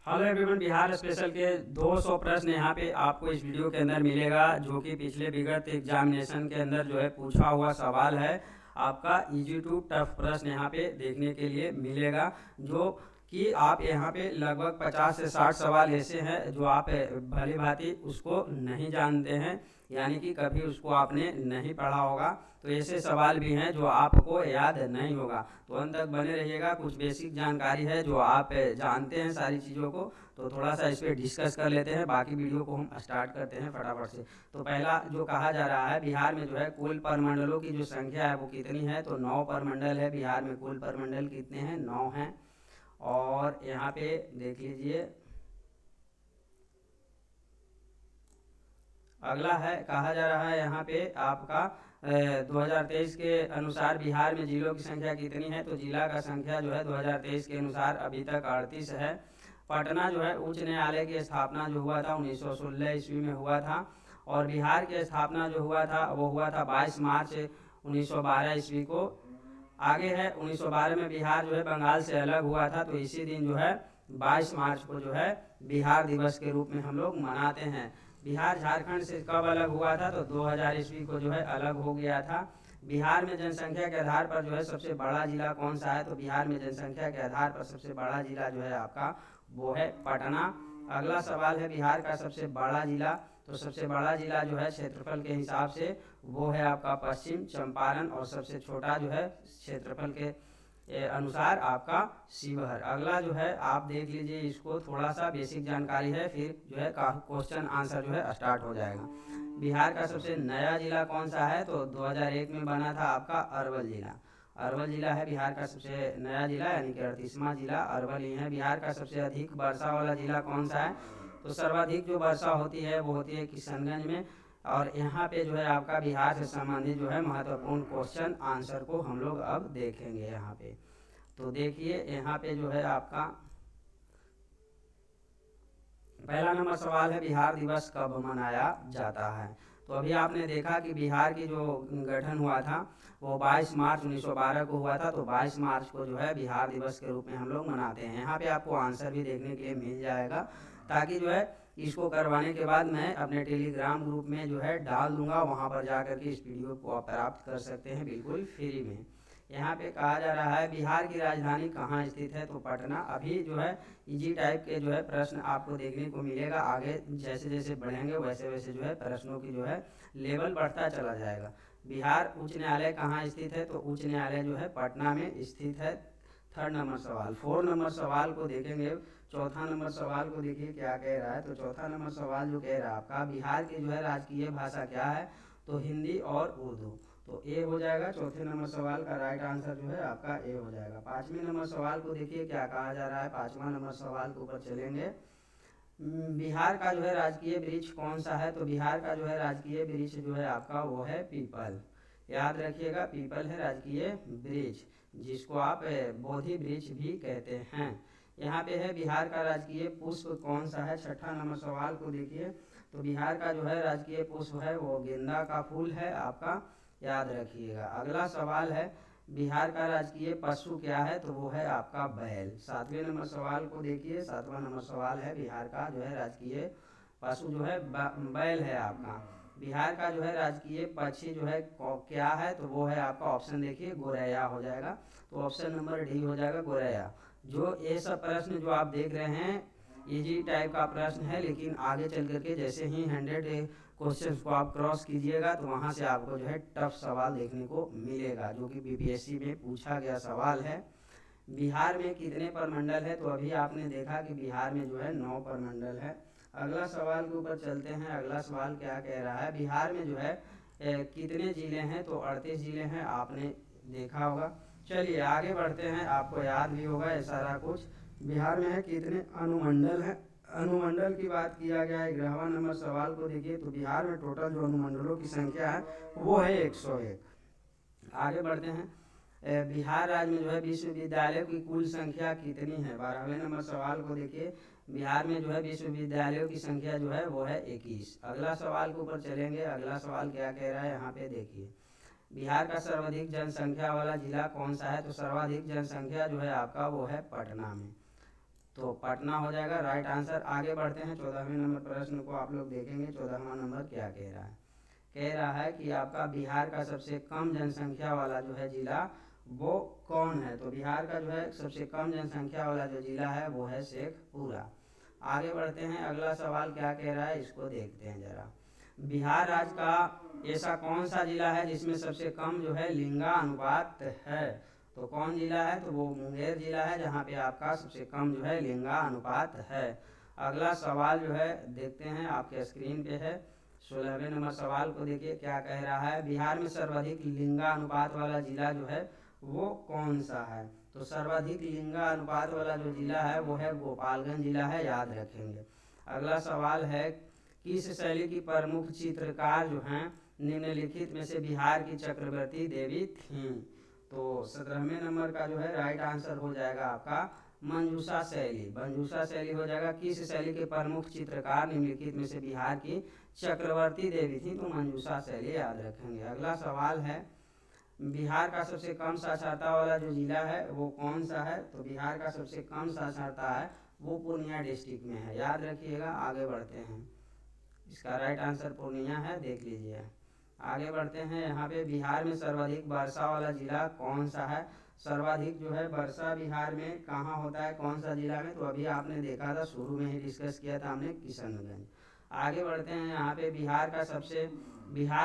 Hello everyone, Bihar special के 200 प्रश्न यहाँ पे आपको इस वीडियो के अंदर मिलेगा, जो कि पिछले विगत एग्जामिनेशन के अंदर जो है पूछा हुआ सवाल है। आपका इजी टू टफ प्रश्न यहाँ पे देखने के लिए मिलेगा, जो कि आप यहाँ पे लगभग 50 से 60 सवाल ऐसे हैं जो आप भली भांति उसको नहीं जानते हैं, यानी कि कभी उसको आपने नहीं पढ़ा होगा। तो ऐसे सवाल भी हैं जो आपको याद नहीं होगा। तो अंत तक बने रहिएगा। कुछ बेसिक जानकारी है जो आप जानते हैं सारी चीज़ों को, तो थोड़ा सा इस पर डिस्कस कर लेते हैं। बाकी वीडियो को हम स्टार्ट करते हैं फटाफट से। तो पहला जो कहा जा रहा है, बिहार में जो है कुल परमंडलों की जो संख्या है वो कितनी है। तो 9 परमंडल है बिहार में। कुल परमंडल कितने हैं? 9 हैं। और यहाँ पे देख लीजिए, अगला है, कहा जा रहा है यहाँ पे आपका 2023 के अनुसार बिहार में जिलों की संख्या कितनी है। तो जिला का संख्या जो है 2023 के अनुसार अभी तक 38 है। पटना जो है उच्च न्यायालय की स्थापना जो हुआ था 1916 ईस्वी में हुआ था। और बिहार की स्थापना जो हुआ था वो हुआ था 22 मार्च 1912 ईस्वी को। आगे है 1912 में बिहार जो है बंगाल से अलग हुआ था, तो इसी दिन जो है 22 मार्च को जो है बिहार दिवस के रूप में हम लोग मनाते हैं। बिहार झारखंड से कब अलग हुआ था? तो 2000 ईस्वी को जो है अलग हो गया था। बिहार में जनसंख्या के आधार पर जो है सबसे बड़ा जिला कौन सा है? तो बिहार में जनसंख्या के आधार पर सबसे बड़ा जिला जो है आपका वो है पटना। अगला सवाल है, बिहार का सबसे बड़ा जिला। तो सबसे बड़ा जिला जो है क्षेत्रफल के हिसाब से वो है आपका पश्चिम चंपारण, और सबसे छोटा जो है क्षेत्रफल के अनुसार आपका शिवहर। अगला जो है आप देख लीजिए, इसको थोड़ा सा बेसिक जानकारी है, फिर जो है क्वेश्चन आंसर जो है स्टार्ट हो जाएगा। बिहार का सबसे नया जिला कौन सा है? तो 2001 में बना था आपका अरवल जिला। अरवल जिला है बिहार का सबसे नया जिला, यानी कि 38वां जिला अरवल ही है। बिहार का सबसे अधिक वर्षा वाला जिला कौन सा है? तो सर्वाधिक जो वर्षा होती है वो होती है किशनगंज में। और यहाँ पे जो है आपका बिहार से संबंधित जो है महत्वपूर्ण क्वेश्चन आंसर को हम लोग अब देखेंगे यहाँ पे। तो देखिए यहाँ पे जो है आपका पहला नंबर सवाल है, बिहार दिवस कब मनाया जाता है। तो अभी आपने देखा कि बिहार की जो गठन हुआ था वो 22 मार्च 1912 को हुआ था। तो 22 मार्च को जो है बिहार दिवस के रूप में हम लोग मनाते हैं। यहाँ पे आपको आंसर भी देखने के लिए मिल जाएगा, ताकि जो है इसको करवाने के बाद मैं अपने टेलीग्राम ग्रुप में जो है डाल दूंगा, वहाँ पर जा करके इस वीडियो को आप प्राप्त कर सकते हैं बिल्कुल फ्री में। यहाँ पे कहा जा रहा है बिहार की राजधानी कहाँ स्थित है। तो पटना। अभी जो है इजी टाइप के जो है प्रश्न आपको देखने को मिलेगा। आगे जैसे जैसे बढ़ेंगे वैसे वैसे जो है प्रश्नों की जो है लेवल बढ़ता चला जाएगा। बिहार उच्च न्यायालय कहाँ स्थित है? तो उच्च न्यायालय जो है पटना में स्थित है। 3rd नंबर सवाल। 4 नंबर सवाल को देखेंगे। चौथा नंबर सवाल को देखिए क्या कह रहा है। तो चौथा नंबर सवाल जो कह रहा है आपका, बिहार की जो है राजकीय भाषा क्या है? तो हिंदी और उर्दू। तो ए हो जाएगा। चौथे नंबर सवाल का राइट आंसर जो है आपका ए हो जाएगा। 5वें नंबर सवाल को देखिए क्या कहा जा रहा है। 5वां नंबर सवाल के ऊपर चलेंगे। बिहार का जो है राजकीय वृक्ष कौन सा है? तो बिहार का जो है राजकीय वृक्ष जो है आपका वो है पीपल। याद रखिएगा, पीपल है राजकीय वृक्ष, जिसको आप बोधि वृक्ष भी कहते हैं। यहाँ पे है बिहार का राजकीय पुष्प कौन सा है। 6ठा नंबर सवाल को देखिए। तो बिहार का जो है राजकीय पुष्प है वो गेंदा का फूल है आपका, याद रखिएगा। अगला सवाल है, बिहार का राजकीय पशु क्या है? तो वो है आपका बैल। 7वें नंबर सवाल को देखिए। 7वां नंबर सवाल है, बिहार का जो है राजकीय पशु जो है बैल है आपका। बिहार का जो है राजकीय पक्षी जो है क्या है? तो वो है आपका, ऑप्शन देखिए, गोरैया हो जाएगा। तो ऑप्शन नंबर डी हो जाएगा, गोरैया। जो ये सब प्रश्न जो आप देख रहे हैं इजी टाइप का प्रश्न है, लेकिन आगे चल करके जैसे ही 100 क्वेश्चंस को आप क्रॉस कीजिएगा तो वहाँ से आपको जो है टफ सवाल देखने को मिलेगा, जो कि बीपीएससी में पूछा गया सवाल है। बिहार में कितने परमंडल है? तो अभी आपने देखा कि बिहार में जो है 9 परमंडल है। अगला सवाल के ऊपर चलते हैं। अगला सवाल क्या कह रहा है, बिहार में जो है कितने जिले हैं? तो 38 जिले हैं, आपने देखा होगा। चलिए आगे बढ़ते हैं, आपको याद भी होगा ये सारा कुछ। बिहार में है कितने अनुमंडल हैं? अनुमंडल की बात किया गया है। 11वां नंबर सवाल को देखिए। तो बिहार में टोटल जो अनुमंडलों की संख्या है वो है 101। आगे बढ़ते हैं। बिहार राज्य में जो है विश्वविद्यालयों की कुल संख्या कितनी है? 12वें नंबर सवाल को देखिए। बिहार में जो है विश्वविद्यालयों की संख्या जो है वो है 21। अगला सवाल के ऊपर चलेंगे। अगला सवाल क्या कह रहा है यहाँ पे देखिए। बिहार का सर्वाधिक जनसंख्या वाला जिला कौन सा है? तो सर्वाधिक जनसंख्या जो है आपका वो है पटना में। तो पटना हो जाएगा राइट आंसर। आगे बढ़ते हैं 14वें नंबर प्रश्न को आप लोग देखेंगे। 14वां नंबर क्या कह रहा है, कह रहा है कि आपका बिहार का सबसे कम जनसंख्या वाला जो है जिला वो कौन है। तो बिहार का जो है सबसे कम जनसंख्या वाला जो जिला है वो है शेखपुरा। आगे बढ़ते हैं, अगला सवाल क्या कह रहा है इसको देखते हैं जरा। बिहार राज्य का ऐसा कौन सा जिला है जिसमें सबसे कम जो है लिंगा अनुपात है। तो कौन जिला है, तो वो मुंगेर जिला है जहाँ पे आपका सबसे कम जो है लिंगा अनुपात है। अगला सवाल जो है देखते हैं, आपके स्क्रीन पे है। 16वें नंबर सवाल को देखिए क्या कह रहा है, बिहार में सर्वाधिक लिंगा अनुपात वाला जिला जो है वो कौन सा है। तो सर्वाधिक लिंगा अनुपात वाला जो जिला है वो है गोपालगंज जिला है, याद रखेंगे। अगला सवाल है, किस शैली की प्रमुख चित्रकार जो हैं निम्नलिखित में से बिहार की चक्रवर्ती देवी थीं। तो 17वें नंबर का जो है राइट आंसर हो जाएगा आपका मंजूषा शैली। मंजूषा शैली हो जाएगा। किस शैली के प्रमुख चित्रकार निम्नलिखित में से बिहार की चक्रवर्ती देवी थी, तो मंजूषा शैली याद रखेंगे। अगला सवाल है, बिहार का सबसे कम साक्षरता वाला जो जिला है वो कौन सा है। तो बिहार का सबसे कम साक्षरता है वो पूर्णिया डिस्ट्रिक्ट में है, याद रखिएगा। आगे बढ़ते हैं, इसका राइट आंसर पूर्णिया है, देख लीजिए। आगे बढ़ते हैं, यहाँ पे बिहार में सर्वाधिक वर्षा वाला जिला कौन सा है। सर्वाधिक जो है वर्षा बिहार में कहाँ होता है, कौन सा जिला में, तो अभी आपने देखा था, शुरू में ही डिस्कस किया था हमने, किशनगंज। आगे बढ़ते हैं, यहाँ पे बिहार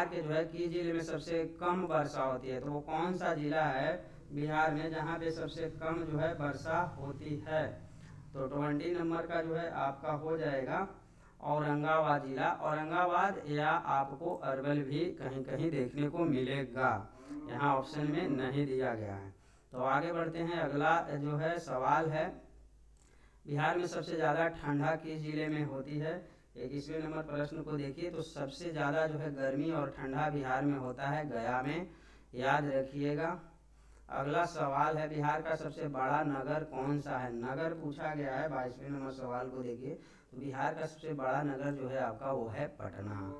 के जो है किस जिले में सबसे कम वर्षा होती है। तो वो कौन सा जिला है बिहार में जहाँ पे सबसे कम जो है वर्षा होती है। तो 20 नंबर का जो है आपका हो जाएगा औरंगाबाद जिला। औरंगाबाद या आपको अरवल भी कहीं कहीं देखने को मिलेगा, यहाँ ऑप्शन में नहीं दिया गया है। तो आगे बढ़ते हैं, अगला जो है सवाल है, बिहार में सबसे ज़्यादा ठंडा किस जिले में होती है। 21वें नंबर प्रश्न को देखिए, तो सबसे ज़्यादा जो है गर्मी और ठंडा बिहार में होता है गया में, याद रखिएगा। अगला सवाल है, बिहार का सबसे बड़ा नगर कौन सा है। नगर पूछा गया है। 22वें नंबर सवाल को देखिए, तो बिहार का सबसे बड़ा नगर जो है आपका वो है पटना।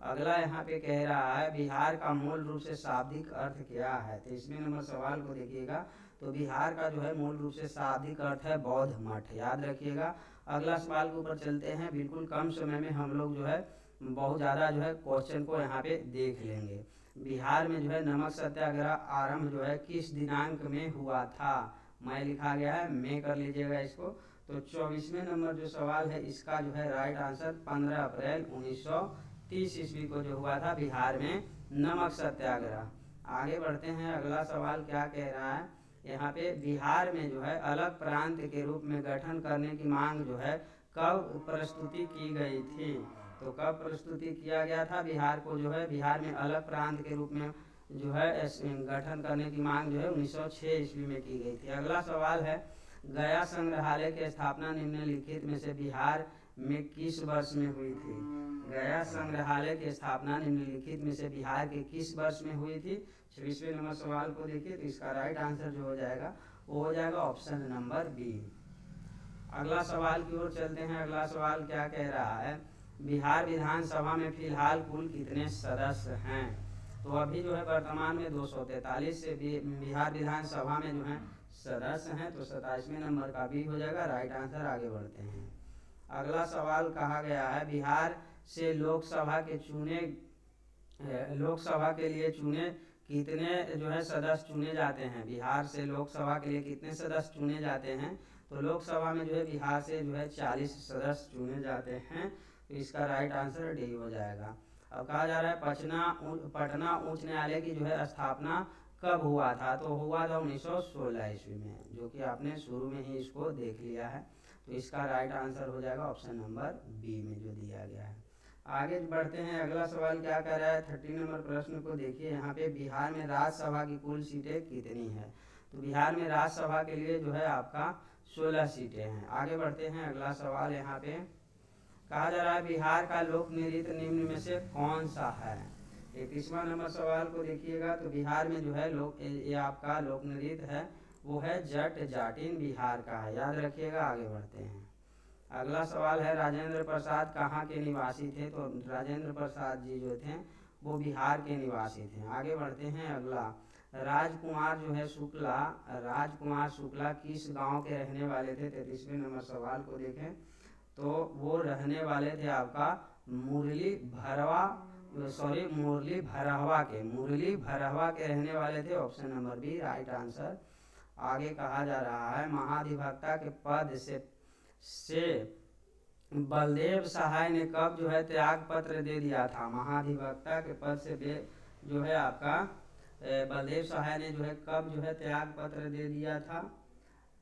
अगला यहाँ पे कह रहा है, बिहार का मूल रूप से शाब्दिक अर्थ क्या है। 23वें नंबर सवाल को देखिएगा, तो बिहार का जो है मूल रूप से शाब्दिक अर्थ है बौद्ध मठ, याद रखिएगा। अगला सवाल के ऊपर चलते हैं। बिल्कुल कम समय में हम लोग जो है बहुत ज़्यादा जो है क्वेश्चन को यहाँ पे देख लेंगे। बिहार में जो है नमक सत्याग्रह आरंभ जो है किस दिनांक में हुआ था। मैं लिखा गया है, मैं कर लीजिएगा इसको। तो 24वें नंबर जो सवाल है इसका जो है राइट आंसर 15 अप्रैल 1930 ईस्वी को जो हुआ था बिहार में नमक सत्याग्रह। आगे बढ़ते हैं, अगला सवाल क्या कह रहा है, यहाँ पे बिहार में जो है अलग प्रांत के रूप में गठन करने की मांग जो है कब प्रस्तुति की गई थी। तो कब प्रस्तुति किया गया था बिहार को जो है, बिहार में अलग प्रांत के रूप में जो है गठन करने की मांग जो है 1906 ईस्वी में की गई थी। अगला सवाल है, गया संग्रहालय की स्थापना निम्नलिखित में से बिहार में किस वर्ष में हुई थी। गया संग्रहालय की स्थापना निम्नलिखित में से बिहार के किस वर्ष में हुई थी। 26वें नंबर सवाल को देखिए, तो इसका राइट आंसर जो हो जाएगा वो हो जाएगा ऑप्शन नंबर बी। अगला सवाल की ओर चलते हैं। अगला सवाल क्या कह रहा है, बिहार विधानसभा में फिलहाल कुल कितने सदस्य हैं। तो अभी जो है वर्तमान में 243 से बिहार विधानसभा में जो है सदस्य हैं। तो 27वें नंबर का भी हो जाएगा राइट आंसर। आगे बढ़ते हैं, अगला सवाल कहा गया है, बिहार से लोकसभा के लिए चुने कितने जो है सदस्य चुने जाते हैं। बिहार से लोकसभा के लिए कितने सदस्य चुने जाते हैं। तो लोकसभा में जो है बिहार से जो है 40 सदस्य चुने जाते हैं। तो इसका राइट आंसर डी हो जाएगा। अब कहा जा रहा है पटना उच्च न्यायालय की जो है स्थापना कब हुआ था। तो हुआ था 1916 ईस्वी में, जो कि आपने शुरू में ही इसको देख लिया है। तो इसका राइट आंसर हो जाएगा ऑप्शन नंबर बी में जो दिया गया है। आगे बढ़ते हैं, अगला सवाल क्या कह रहा है, 30 नंबर प्रश्न को देखिए। यहाँ पे बिहार में राज्यसभा की कुल सीटें कितनी है। तो बिहार में राज्यसभा के लिए जो है आपका 16 सीटें हैं। आगे बढ़ते हैं, अगला सवाल यहाँ पे कहा जा रहा है, बिहार का लोक नृत्य निम्न में से कौन सा है। 31वां नंबर सवाल को देखिएगा, तो बिहार में जो है ये आपका लोक नृत्य है वो है जट जाटिन, बिहार का है, याद रखिएगा। आगे बढ़ते हैं, अगला सवाल है, राजेंद्र प्रसाद कहाँ के निवासी थे। तो राजेंद्र प्रसाद जी जो थे वो बिहार के निवासी थे। आगे बढ़ते हैं, अगला राजकुमार जो है शुक्ला, राजकुमार शुक्ला किस गांव के रहने वाले थे? 33वें नंबर सवाल को देखें तो वो रहने वाले थे आपका मुरली भरवा, सॉरी मुरली भरहवा के, मुरली भरहवा के रहने वाले थे। Option number B right answer. आगे कहा जा रहा है महाधिवक्ता के पद से बलदेव सहाय ने कब जो है त्याग पत्र दे दिया था? महाधिवक्ता के पद से जो है आपका बलदेव सहाय ने जो है कब जो है त्याग पत्र दे दिया था?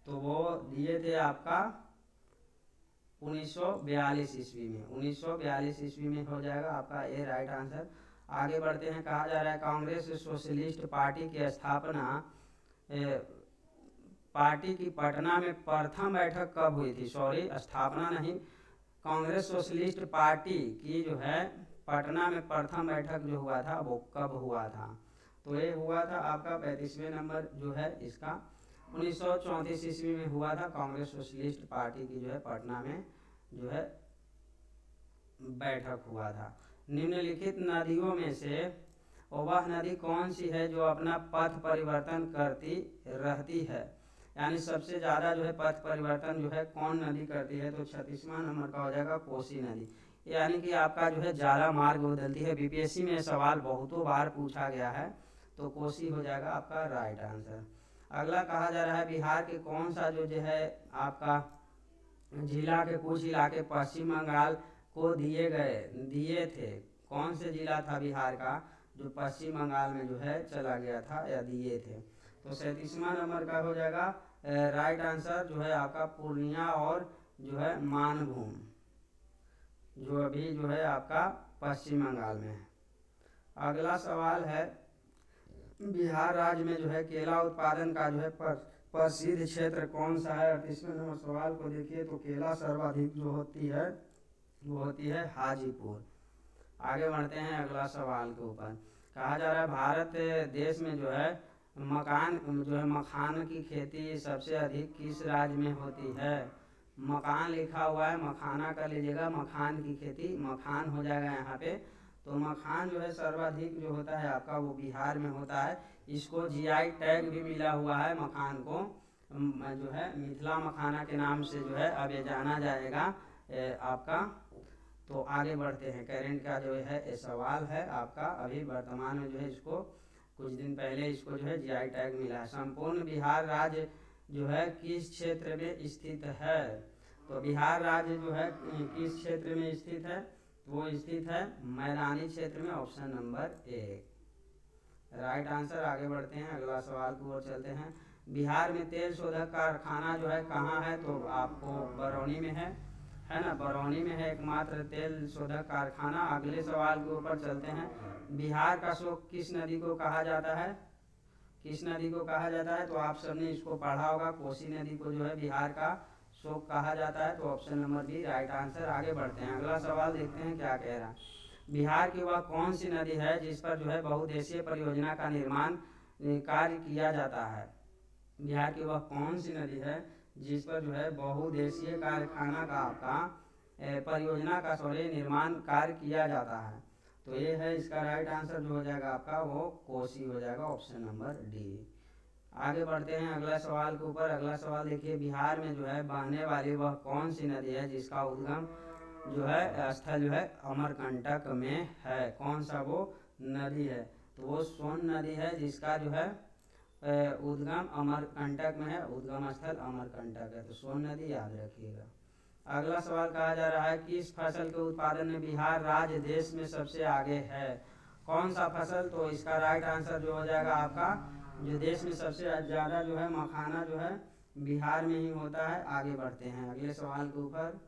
तो वो दिए थे आपका 1942 ईस्वी में, 1942 ईस्वी में हो जाएगा आपका ये राइट आंसर। आगे बढ़ते हैं। कहा जा रहा है कांग्रेस सोशलिस्ट पार्टी की स्थापना पार्टी की पटना में प्रथम बैठक कब हुई थी? सॉरी स्थापना नहीं, कांग्रेस सोशलिस्ट पार्टी की जो है पटना में प्रथम बैठक जो हुआ था वो कब हुआ था? तो ये हुआ था आपका 35वें नंबर जो है इसका 1934 ईस्वी में हुआ था। कांग्रेस सोशलिस्ट पार्टी की जो है पटना में जो है बैठक हुआ था। निम्नलिखित नदियों में से वह नदी कौन सी है जो अपना पथ परिवर्तन करती रहती है? यानी सबसे ज़्यादा जो है पथ परिवर्तन जो है कौन नदी करती है? तो 36वां नंबर का हो जाएगा कोसी नदी। यानी कि आपका जो है ज्यादा मार्ग बदलती है। बीपीएससी में सवाल बहुतों बार पूछा गया है, तो कोसी हो जाएगा आपका राइट आंसर। अगला कहा जा रहा है बिहार के कौन सा जो है आपका जिला के कुछ इलाके पश्चिम बंगाल को दिए थे? कौन से जिला था बिहार का जो पश्चिम बंगाल में जो है चला गया था या दिए थे? तो 37वां नंबर का हो जाएगा राइट आंसर जो है आपका पूर्णिया और जो है मानभूम, जो अभी जो है आपका पश्चिम बंगाल में है। अगला सवाल है बिहार राज्य में जो है केला उत्पादन का जो है प्रसिद्ध क्षेत्र कौन सा है? 38वें नंबर सवाल को देखिए तो केला सर्वाधिक जो होती है वो होती है हाजीपुर। आगे बढ़ते हैं अगला सवाल के ऊपर। कहा जा रहा है भारत देश में जो है मखान की खेती सबसे अधिक किस राज्य में होती है? मकान लिखा हुआ है, मखाना कर लीजिएगा, मखान की खेती मखान हो जाएगा यहाँ पे। तो मखान जो है सर्वाधिक जो होता है आपका वो बिहार में होता है। इसको जीआई टैग भी मिला हुआ है मखान को, जो है मिथिला मखाना के नाम से जो है अब ये जाना जाएगा आपका। तो आगे बढ़ते हैं। करेंट का जो है सवाल है आपका, अभी वर्तमान में जो है इसको कुछ दिन पहले इसको जो है जीआई टैग मिला है। संपूर्ण बिहार राज्य जो है किस क्षेत्र में स्थित है? तो बिहार राज्य जो है किस क्षेत्र में स्थित है? वो स्थित है मैदानी क्षेत्र में। Option number 1 right answer. आगे बढ़ते हैं अगला सवाल की ओर चलते हैं। बिहार में तेल शोधक कारखाना जो है कहाँ है? तो आपको बरौनी में है ना, बरौनी में है एकमात्र तेल शोधक कारखाना। अगले सवाल के ऊपर चलते हैं। बिहार का शोक किस नदी को कहा जाता है? किस नदी को कहा जाता है? तो आप सबने इसको पढ़ा होगा, कोसी नदी को जो है बिहार का शोक कहा जाता है। तो option number B right answer. आगे बढ़ते हैं अगला सवाल देखते हैं क्या कह रहा है। बिहार की वह कौन सी नदी है जिस पर जो है बहुउद्देशीय परियोजना का निर्माण कार्य किया जाता है? बिहार की वह कौन सी नदी है जिस पर जो है बहुउद्देशीय कारखाना का आपका परियोजना का निर्माण कार्य किया जाता है? तो ये है इसका राइट आंसर जो हो जाएगा आपका वो कोसी हो जाएगा। Option number D. आगे बढ़ते हैं अगला सवाल के ऊपर। अगला सवाल देखिए बिहार में जो है बहने वाली वह कौन सी नदी है जिसका उद्गम जो है स्थल जो है अमरकंटक में है? कौन सा वो नदी है? तो वो सोन नदी है जिसका जो है उद्गम अमरकंटक में है, उद्गम स्थल अमरकंटक है। तो सोन नदी याद रखिएगा। अगला सवाल कहा जा रहा है किस फसल के उत्पादन में बिहार राज्य देश में सबसे आगे है? कौन सा फसल? तो इसका राइट आंसर जो हो जाएगा आपका जो देश में सबसे ज़्यादा जो है मखाना जो है बिहार में ही होता है। आगे बढ़ते हैं अगले सवाल के ऊपर।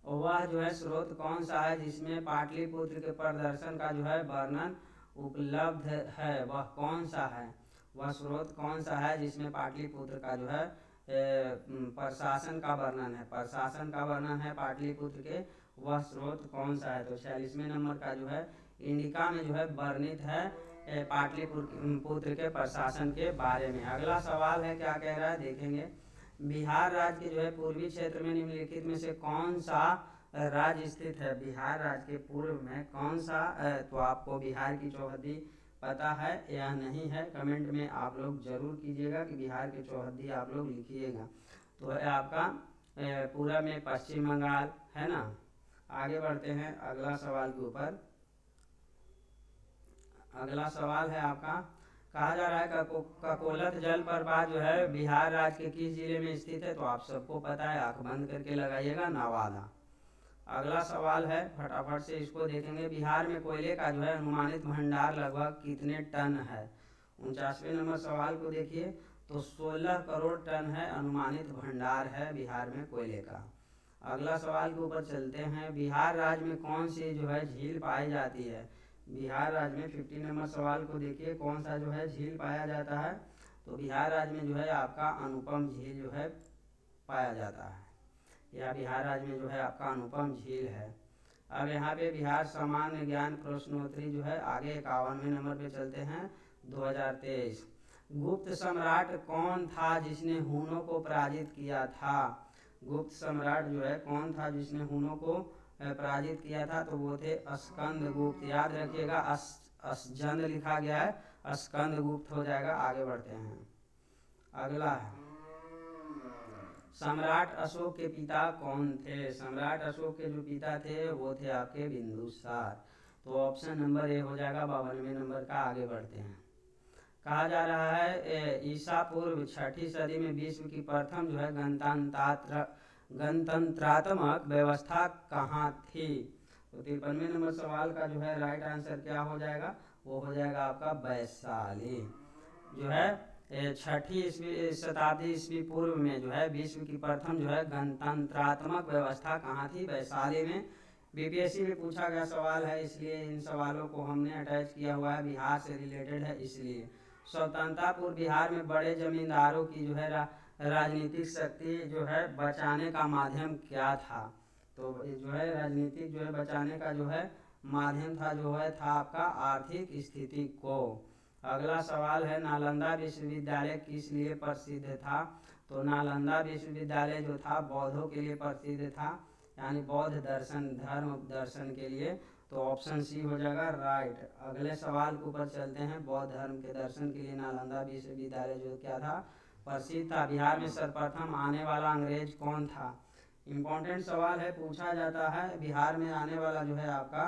वह जो है स्रोत कौन सा है जिसमें पाटलिपुत्र के प्रदर्शन का जो है वर्णन उपलब्ध है? वह कौन सा है? वह स्रोत कौन सा है जिसमें पाटलिपुत्र का जो है प्रशासन का वर्णन है? प्रशासन का वर्णन है पाटलिपुत्र के, वह स्रोत कौन सा है? तो 46वें नंबर का जो है इंडिका में जो है वर्णित है पाटलिपुत्र के प्रशासन के बारे में। अगला सवाल है क्या कह रहा है देखेंगे। बिहार राज्य के जो है पूर्वी क्षेत्र में निम्नलिखित में से कौन सा राज्य स्थित है? बिहार राज्य के पूर्व में कौन सा तो आपको बिहार की चौहद्दी पता है या नहीं है, कमेंट में आप लोग जरूर कीजिएगा कि बिहार के चौहद्दी आप लोग लिखिएगा। तो है आपका पूरा में पश्चिम बंगाल, है ना। आगे बढ़ते हैं अगला सवाल के ऊपर। अगला सवाल है आपका, कहा जा रहा है ककोलत जलप्रपात जो है बिहार राज्य के किस जिले में स्थित है। तो आप सबको पता है, आंख बंद करके लगाइएगा, नवादा। अगला सवाल है, फटाफट से इसको देखेंगे। बिहार में कोयले का जो है अनुमानित भंडार लगभग कितने टन है। 49वें नंबर सवाल को देखिए, तो 16 करोड़ टन है अनुमानित भंडार है बिहार में कोयले का। अगला सवाल के ऊपर चलते हैं, बिहार राज्य में कौन सी जो है झील पाई जाती है। बिहार राज्य में 50 नंबर सवाल को देखिए, कौन सा जो है झील पाया जाता है। तो बिहार राज्य में जो है आपका अनुपम झील जो है पाया जाता है, या बिहार राज्य में जो है आपका अनुपम झील है। अब यहाँ पे बिहार सामान्य ज्ञान प्रश्नोत्तरी जो है आगे 51वें नंबर पे चलते हैं, 2023। गुप्त सम्राट कौन था जिसने हुनों को पराजित किया था। गुप्त सम्राट जो है कौन था जिसने हुनों को पराजित किया था। तो वो थे स्कंद गुप्त। याद रखिएगा, अस्जंद लिखा गया है, स्कंद गुप्त हो जाएगा। आगे बढ़ते हैं, अगला है, सम्राट अशोक के पिता कौन थे। सम्राट अशोक के जो पिता थे वो थे आपके बिंदुसार। तो ऑप्शन नंबर ए हो जाएगा 52वें नंबर का। आगे बढ़ते हैं, कहा जा रहा है ईसा पूर्व 6ठी सदी में विश्व की प्रथम जो है गणतंत्रात्मक व्यवस्था कहाँ थी। तो 53वें नंबर सवाल का जो है राइट आंसर क्या हो जाएगा, वो हो जाएगा आपका वैशाली। जो है 6ठी शताब्दी ईस्वी पूर्व में जो है विश्व की प्रथम जो है गणतंत्रात्मक व्यवस्था कहाँ थी, वैशाली में। बीपीएससी में पूछा गया सवाल है, इसलिए इन सवालों को हमने अटैच किया हुआ है, बिहार से रिलेटेड है इसलिए। स्वतंत्रता पूर्व बिहार में बड़े जमींदारों की जो है राजनीतिक शक्ति जो है बचाने का माध्यम क्या था। तो जो है राजनीतिक जो है बचाने का जो है माध्यम था, जो है था आपका आर्थिक स्थिति को। अगला सवाल है, नालंदा विश्वविद्यालय किस लिए प्रसिद्ध था। तो नालंदा विश्वविद्यालय जो था बौद्धों के लिए प्रसिद्ध था, यानी बौद्ध दर्शन, धर्म दर्शन के लिए। तो ऑप्शन सी हो जाएगा राइट। अगले सवाल के ऊपर चलते हैं, बौद्ध धर्म के दर्शन के लिए नालंदा विश्वविद्यालय जो क्या था, प्रसिद्ध था। बिहार में सर्वप्रथम आने वाला अंग्रेज कौन था। इम्पोर्टेंट सवाल है, पूछा जाता है बिहार में आने वाला जो है आपका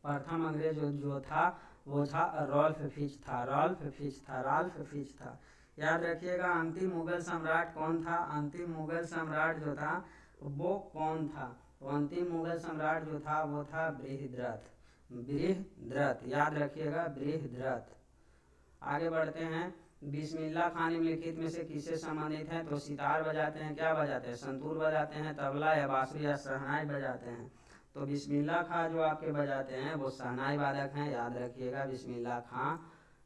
प्रथम अंग्रेज जो था वो था रॉल्फ फिच था। रॉल्फ फिच था। याद रखिएगा, अंतिम मुगल सम्राट कौन था। अंतिम मुगल सम्राट जो था वो कौन था। तो अंतिम मुगल सम्राट जो था वो था बृहद्रथ। याद रखिएगा, बृहद्रथ। आगे बढ़ते हैं, बिस्मिल्लाह खान निम्नलिखित में से किससे संबंधित है। तो सितार बजाते हैं, क्या बजाते हैं, संतूर बजाते हैं, तबला या बांसुरी या शहनाई बजाते हैं। तो बिस्मिल्लाह खां जो आपके बजाते हैं वो शहनाई वादक हैं। याद रखिएगा, बिस्मिल्लाह खां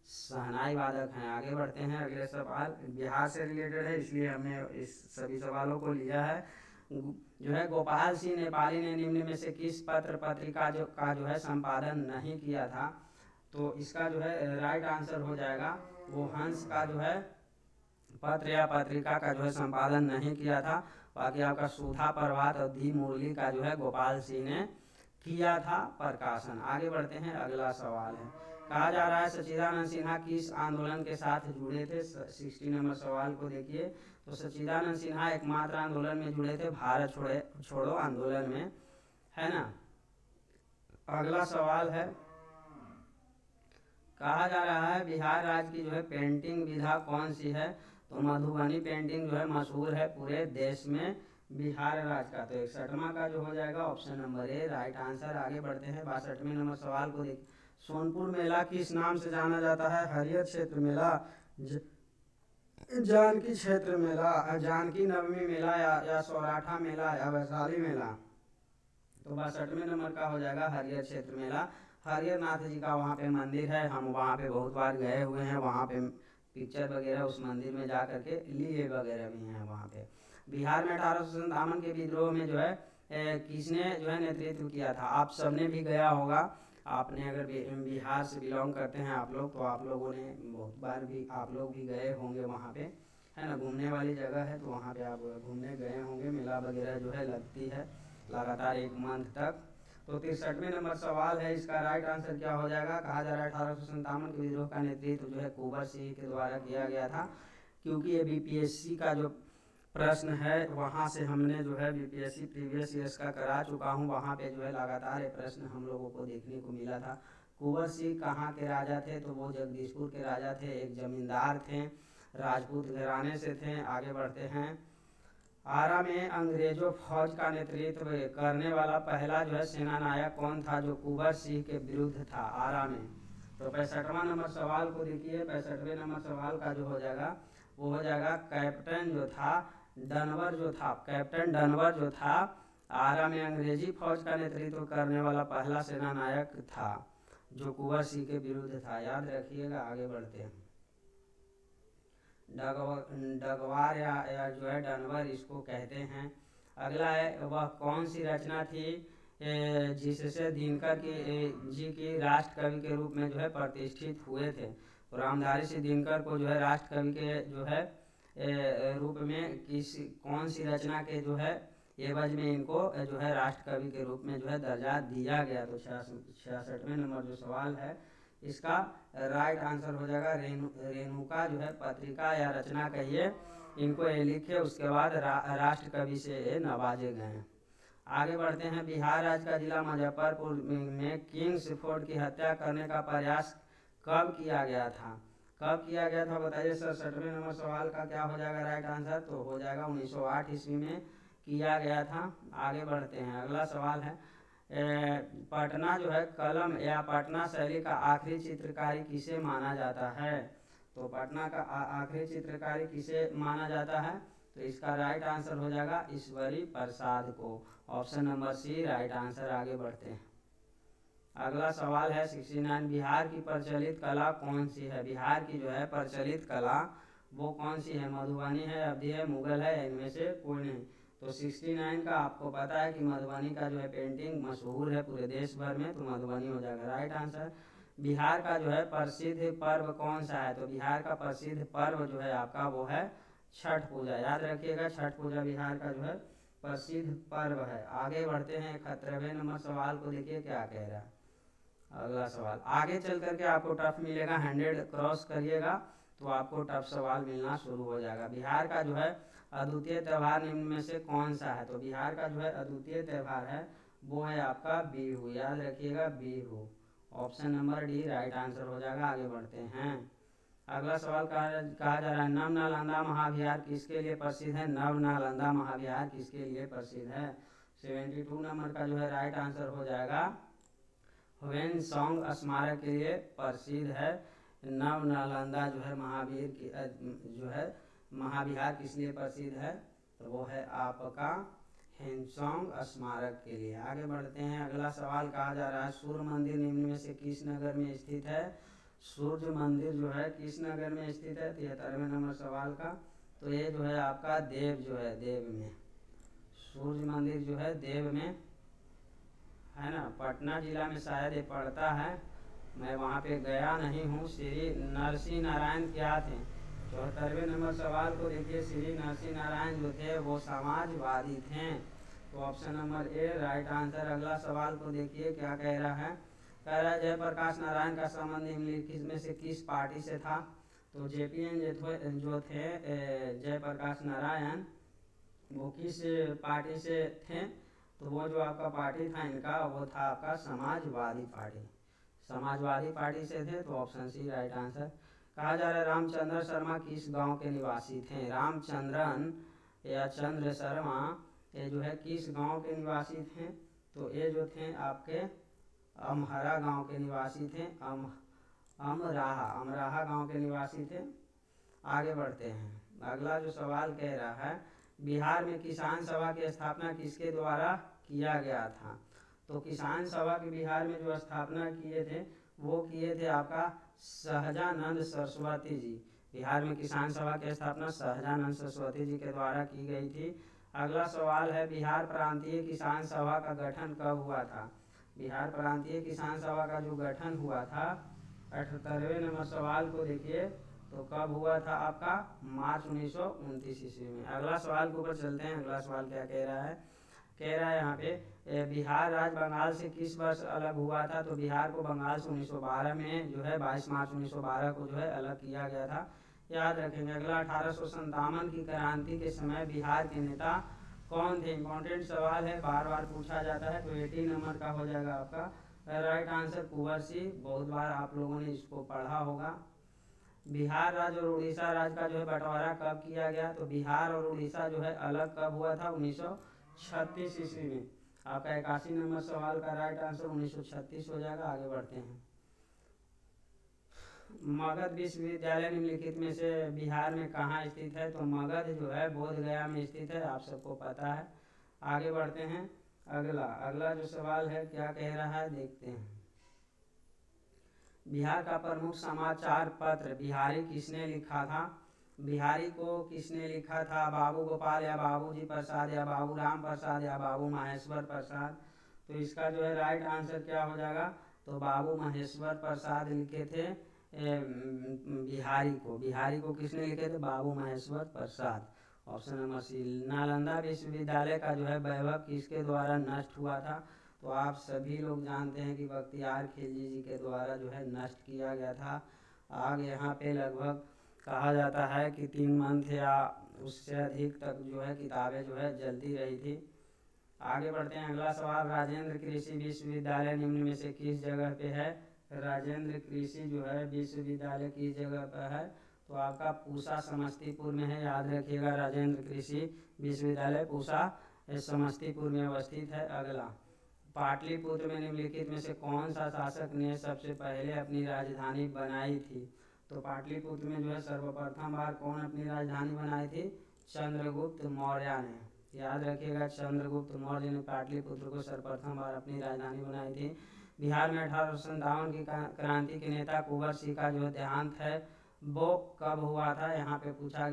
शहनाई वादक हैं। आगे बढ़ते हैं, अगले सवाल बिहार से रिलेटेड है, इसलिए हमने इस सभी सवालों को लिया है। जो है गोपाल सिंह नेपाली ने निम्न में से किस पत्र पत्रिका का जो है संपादन नहीं किया था। तो इसका जो है राइट आंसर हो जाएगा, वो हंस का जो है पत्र या पत्रिका का जो है संपादन नहीं किया था। बाकी आपका सुधा प्रभात और दी मुरली का जो है गोपाल सिंह ने किया था प्रकाशन। आगे बढ़ते हैं, अगला सवाल है, कहा जा रहा है सच्चिदानंद सिन्हा किस आंदोलन के साथ जुड़े थे। 60 नंबर सवाल को देखिए, तो सच्चिदानंद सिन्हा एकमात्र आंदोलन में जुड़े थे, भारत छोड़ो आंदोलन में, है ना। अगला सवाल है, कहा जा रहा है बिहार राज्य की जो है पेंटिंग विधा कौन सी है। तो मधुबनी पेंटिंग जो है मशहूर है पूरे देश में बिहार राज्य का। तो 61वां का जो हो जाएगा option number A right answer. आगे बढ़ते हैं, 62वें नंबर सवाल को देख, सोनपुर मेला किस नाम से जाना जाता है। हरियर क्षेत्र मेला, जानकी क्षेत्र मेला, जानकी नवमी मेला, या सौराठा मेला, या वैशाली मेला। तो 62वें नंबर का हो जाएगा हरियर क्षेत्र मेला। हरियर नाथ जी का वहाँ पे मंदिर है, हम वहाँ पे बहुत बार गए हुए हैं, वहाँ पे पिक्चर वगैरह उस मंदिर में जा करके लिए वगैरह भी हैं वहाँ पे। बिहार में 1857 के विद्रोह में जो है किसने जो है नेतृत्व किया था। आप सबने भी गया होगा, आपने अगर बिहार से बिलोंग करते हैं आप लोग, तो आप लोगों ने बहुत बार भी आप लोग भी गए होंगे वहाँ पे, है ना। घूमने वाली जगह है, तो वहाँ पे आप घूमने गए होंगे। मेला वगैरह जो है लगती है लगातार 1 मंथ तक। तो 63वें नंबर सवाल है, इसका राइट आंसर क्या हो जाएगा। कहा जा रहा है 1857 के विद्रोह का नेतृत्व जो है कुंवर सिंह के द्वारा किया गया था, क्योंकि ये बीपीएससी का जो प्रश्न है वहाँ से हमने जो है बीपीएससी प्रीवियस ईयर्स का करा चुका हूँ, वहाँ पे जो है लगातार ये प्रश्न हम लोगों को देखने को मिला था। कुंवर सिंह कहाँ के राजा थे, तो वो जगदीशपुर के राजा थे, एक जमींदार थे, राजपूत घराने से थे। आगे बढ़ते हैं, आरा में अंग्रेजों फौज का नेतृत्व करने वाला पहला जो है सेना नायक कौन था जो कुंवर सिंह के विरुद्ध था आरा में। तो 65वां नंबर सवाल को देखिए, 65वें नंबर सवाल का जो हो जाएगा वो हो जाएगा कैप्टन जो था डनवर जो था, कैप्टन डनवर जो था आरा में अंग्रेजी फौज का नेतृत्व करने वाला पहला सेना नायक था जो कुंवर सिंह के विरुद्ध था, याद रखिएगा। आगे बढ़ते हैं, डगवार या जो है डनवर इसको कहते हैं। अगला है, वह कौन सी रचना थी जिससे दिनकर जी की राष्ट्र कवि के रूप में जो है प्रतिष्ठित हुए थे। तो रामधारी सिंह दिनकर को जो है राष्ट्र कवि के जो है रूप में कौन सी रचना के जो है एवज में इनको जो है राष्ट्र कवि के रूप में जो है दर्जा दिया गया। तो 66वें नंबर जो सवाल है इसका राइट आंसर हो जाएगा रेणुका जो है पत्रिका या रचना कहिए, इनको ये लिखे, उसके बाद राष्ट्र कवि से नवाजे गए। आगे बढ़ते हैं, बिहार राज्य का जिला मुजफ्फरपुर में किंग्स फोर्ट की हत्या करने का प्रयास कब किया गया था, कब किया गया था बताइए। 67वें नंबर सवाल का क्या हो जाएगा राइट आंसर, तो हो जाएगा 1908 ईस्वी में किया गया था। आगे बढ़ते हैं, अगला सवाल है, पटना जो है कलम या पटना शैली का आखिरी चित्रकारी किसे माना जाता है। तो पटना का आखिरी चित्रकारी किसे माना जाता है, तो इसका राइट आंसर हो जाएगा ईश्वरी प्रसाद को, option number C right answer. आगे बढ़ते हैं, अगला सवाल है 69, बिहार की प्रचलित कला कौन सी है। बिहार की जो है प्रचलित कला वो कौन सी है, मधुबनी है, अवधी है, मुगल है, इनमें से कोई नहीं। तो 69 का आपको पता है कि मधुबनी का जो है पेंटिंग मशहूर है पूरे देश भर में, तो मधुबनी हो जाएगा राइट आंसर। बिहार का जो है प्रसिद्ध पर्व कौन सा है, तो बिहार का प्रसिद्ध पर्व जो है आपका वो है छठ पूजा, याद रखिएगा, छठ पूजा बिहार का जो है प्रसिद्ध पर्व है। आगे बढ़ते हैं, 71वें नंबर सवाल को देखिए क्या कह रहा है। अगला सवाल आगे चल करके आपको टफ मिलेगा, 100 क्रॉस करिएगा तो आपको टफ सवाल मिलना शुरू हो जाएगा। बिहार का जो है अद्वितीय त्यौहार निम्न में से कौन सा है, तो बिहार का जो है अद्वितीय त्यौहार है वो है आपका बिहू, याद रखिएगा Bihu, option number D right answer हो जाएगा। आगे बढ़ते हैं, अगला सवाल कहा जा रहा है, नव नालंदा महाविहार किसके लिए प्रसिद्ध है। नव नालंदा महाविहार किसके लिए प्रसिद्ध है। 72 नंबर का जो है राइट आंसर हो जाएगा ह्वेनसांग स्मारक के लिए प्रसिद्ध है। नव नालंदा जो है महावीर की जो है महाविहार किस लिए प्रसिद्ध है, तो वो है आपका ह्वेनसांग स्मारक के लिए। आगे बढ़ते हैं, अगला सवाल कहा जा रहा है, सूर्य मंदिर निम्न में से किस नगर में स्थित है। सूर्य मंदिर जो है किस नगर में स्थित है, 73वें नंबर सवाल का, तो ये जो है आपका देव जो है देव में, सूर्य मंदिर जो है देव में है ना, पटना जिला में शायद ये पड़ता है, मैं वहाँ पे गया नहीं हूँ। श्री नरसिंह नारायण क्या थे, 74वें नंबर सवाल को देखिए, श्री नरसिंह नारायण जो थे वो समाजवादी थे, तो option number A right answer. अगला सवाल को देखिए क्या कह रहा है, कह रहा है जयप्रकाश नारायण का संबंध निम्नलिखित में से किस पार्टी से था। तो जेपीएन जो थे जयप्रकाश नारायण वो किस पार्टी से थे, तो वो जो आपका पार्टी था इनका वो था आपका समाजवादी पार्टी, समाजवादी पार्टी से थे, तो ऑप्शन सी राइट आंसर। कहा जा रहा है रामचंद्र शर्मा किस गांव के निवासी थे। रामचंद्रन या चंद्र शर्मा ये जो है किस गांव के निवासी थे, तो ये जो थे आपके अमहरा गांव के निवासी थे, अमराहा गांव के निवासी थे। आगे बढ़ते हैं, अगला जो सवाल कह रहा है, बिहार में किसान सभा की स्थापना किसके द्वारा किया गया था। तो किसान सभा की बिहार में जो स्थापना किए थे वो किए थे आपका सहजानंद सरस्वती जी। बिहार में किसान सभा की स्थापना सहजानंद सरस्वती जी के द्वारा की गई थी। अगला सवाल है, बिहार प्रांतीय किसान सभा का गठन कब हुआ था। बिहार प्रांतीय किसान सभा का जो गठन हुआ था 78वें नंबर सवाल को देखिए, तो कब हुआ था आपका मार्च 1929 ईस्वी में। अगला सवाल के ऊपर चलते हैं, अगला सवाल क्या कह रहा है, कह रहा है यहाँ पे बिहार राज्य बंगाल से किस वर्ष अलग हुआ था, तो बिहार को बंगाल से 1912 में जो है 22 मार्च 1912 को जो है अलग किया गया था, याद रखेंगे। अगला 1857 की क्रांति के समय बिहार के नेता कौन थे, इंपॉर्टेंट सवाल है, बार बार पूछा जाता है। तो 18 नंबर का हो जाएगा आपका राइट आंसर कुंवर सिंह, बहुत बार आप लोगों ने इसको पढ़ा होगा। बिहार राज्य और उड़ीसा राज्य का जो है बंटवारा कब किया गया, तो बिहार और उड़ीसा जो है अलग कब हुआ था, 1936 ईस्वी में। आपका 81 नंबर सवाल का राइट आंसर 1936 हो जाएगा। आगे बढ़ते हैं। मगध विश्वविद्यालय निम्नलिखित में से बिहार में कहाँ स्थित है, तो मगध जो है बोध गया में स्थित है, आप सबको पता है। आगे बढ़ते हैं। अगला जो सवाल है क्या कह रहा है देखते हैं। बिहार का प्रमुख समाचार पत्र बिहारी किसने लिखा था, बिहारी को किसने लिखा था, बाबू गोपाल या बाबूजी प्रसाद या बाबू राम प्रसाद या बाबू महेश्वर प्रसाद। तो इसका जो है राइट आंसर क्या हो जाएगा, तो बाबू महेश्वर प्रसाद लिखे थे बिहारी को किसने लिखे थे, Babu Maheshwar Prasad. Option number C. Nalanda विश्वविद्यालय का जो है वैभव किसके द्वारा नष्ट हुआ था, तो आप सभी लोग जानते हैं कि बख्तियार खिलजी जी के द्वारा जो है नष्ट किया गया था। आग यहाँ पे लगभग कहा जाता है कि 3 मंथ या उससे अधिक तक जो है किताबें जो है जलती रही थी। आगे बढ़ते हैं। अगला सवाल, राजेंद्र कृषि विश्वविद्यालय निम्न में से किस जगह पे है, राजेंद्र कृषि जो है विश्वविद्यालय किस जगह पर है, तो आपका पूसा समस्तीपुर में है, याद रखिएगा। राजेंद्र कृषि विश्वविद्यालय पूसा समस्तीपुर में अवस्थित है। अगला, पाटलिपुत्र में निम्नलिखित में से कौन सा शासक ने सबसे पहले अपनी राजधानी बनाई थी, तो पाटलिपुत्र में जो है सर्वप्रथम बार कौन अपनी राजधानी बनाई थी, चंद्रगुप्त मौर्य ने, याद रखिएगा। चंद्रगुप्त मौर्य ने पाटलिपुत्र को सर्वप्रथम बार अपनी राजधानी बनाई थी। बिहार में 1857 की क्रांति के नेता कुंवर सिंह का जो देहांत है वो कब हुआ था, यहाँ पे पूछा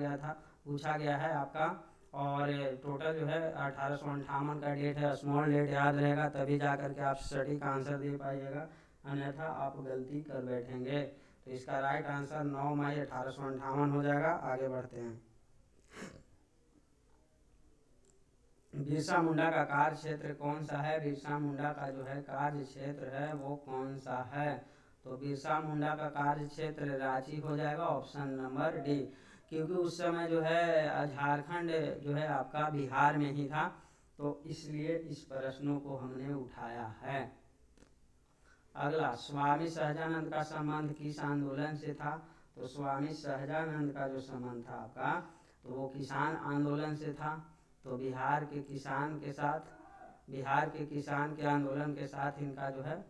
गया है आपका। और टोटल जो है 1858 का डेट है, स्मॉल डेट याद रहेगा तभी जा करके आप सटीक आंसर दे पाइएगा, अन्यथा आप गलती कर बैठेंगे। तो इसका राइट आंसर 9 मई 1858 हो जाएगा। आगे बढ़ते हैं। बिरसा मुंडा का कार्य क्षेत्र कौन सा है, बिरसा मुंडा का जो है कार्य क्षेत्र है वो कौन सा है, तो बिरसा मुंडा का कार्य क्षेत्र रांची हो जाएगा। ऑप्शन नंबर डी, क्योंकि उस समय जो है झारखंड जो है आपका बिहार में ही था, तो इसलिए इस प्रश्नों को हमने उठाया है। अगला, स्वामी सहजानंद का संबंध किस आंदोलन से था, तो स्वामी सहजानंद का जो संबंध था आपका तो वो किसान आंदोलन से था। तो बिहार के किसान के आंदोलन के साथ इनका जो है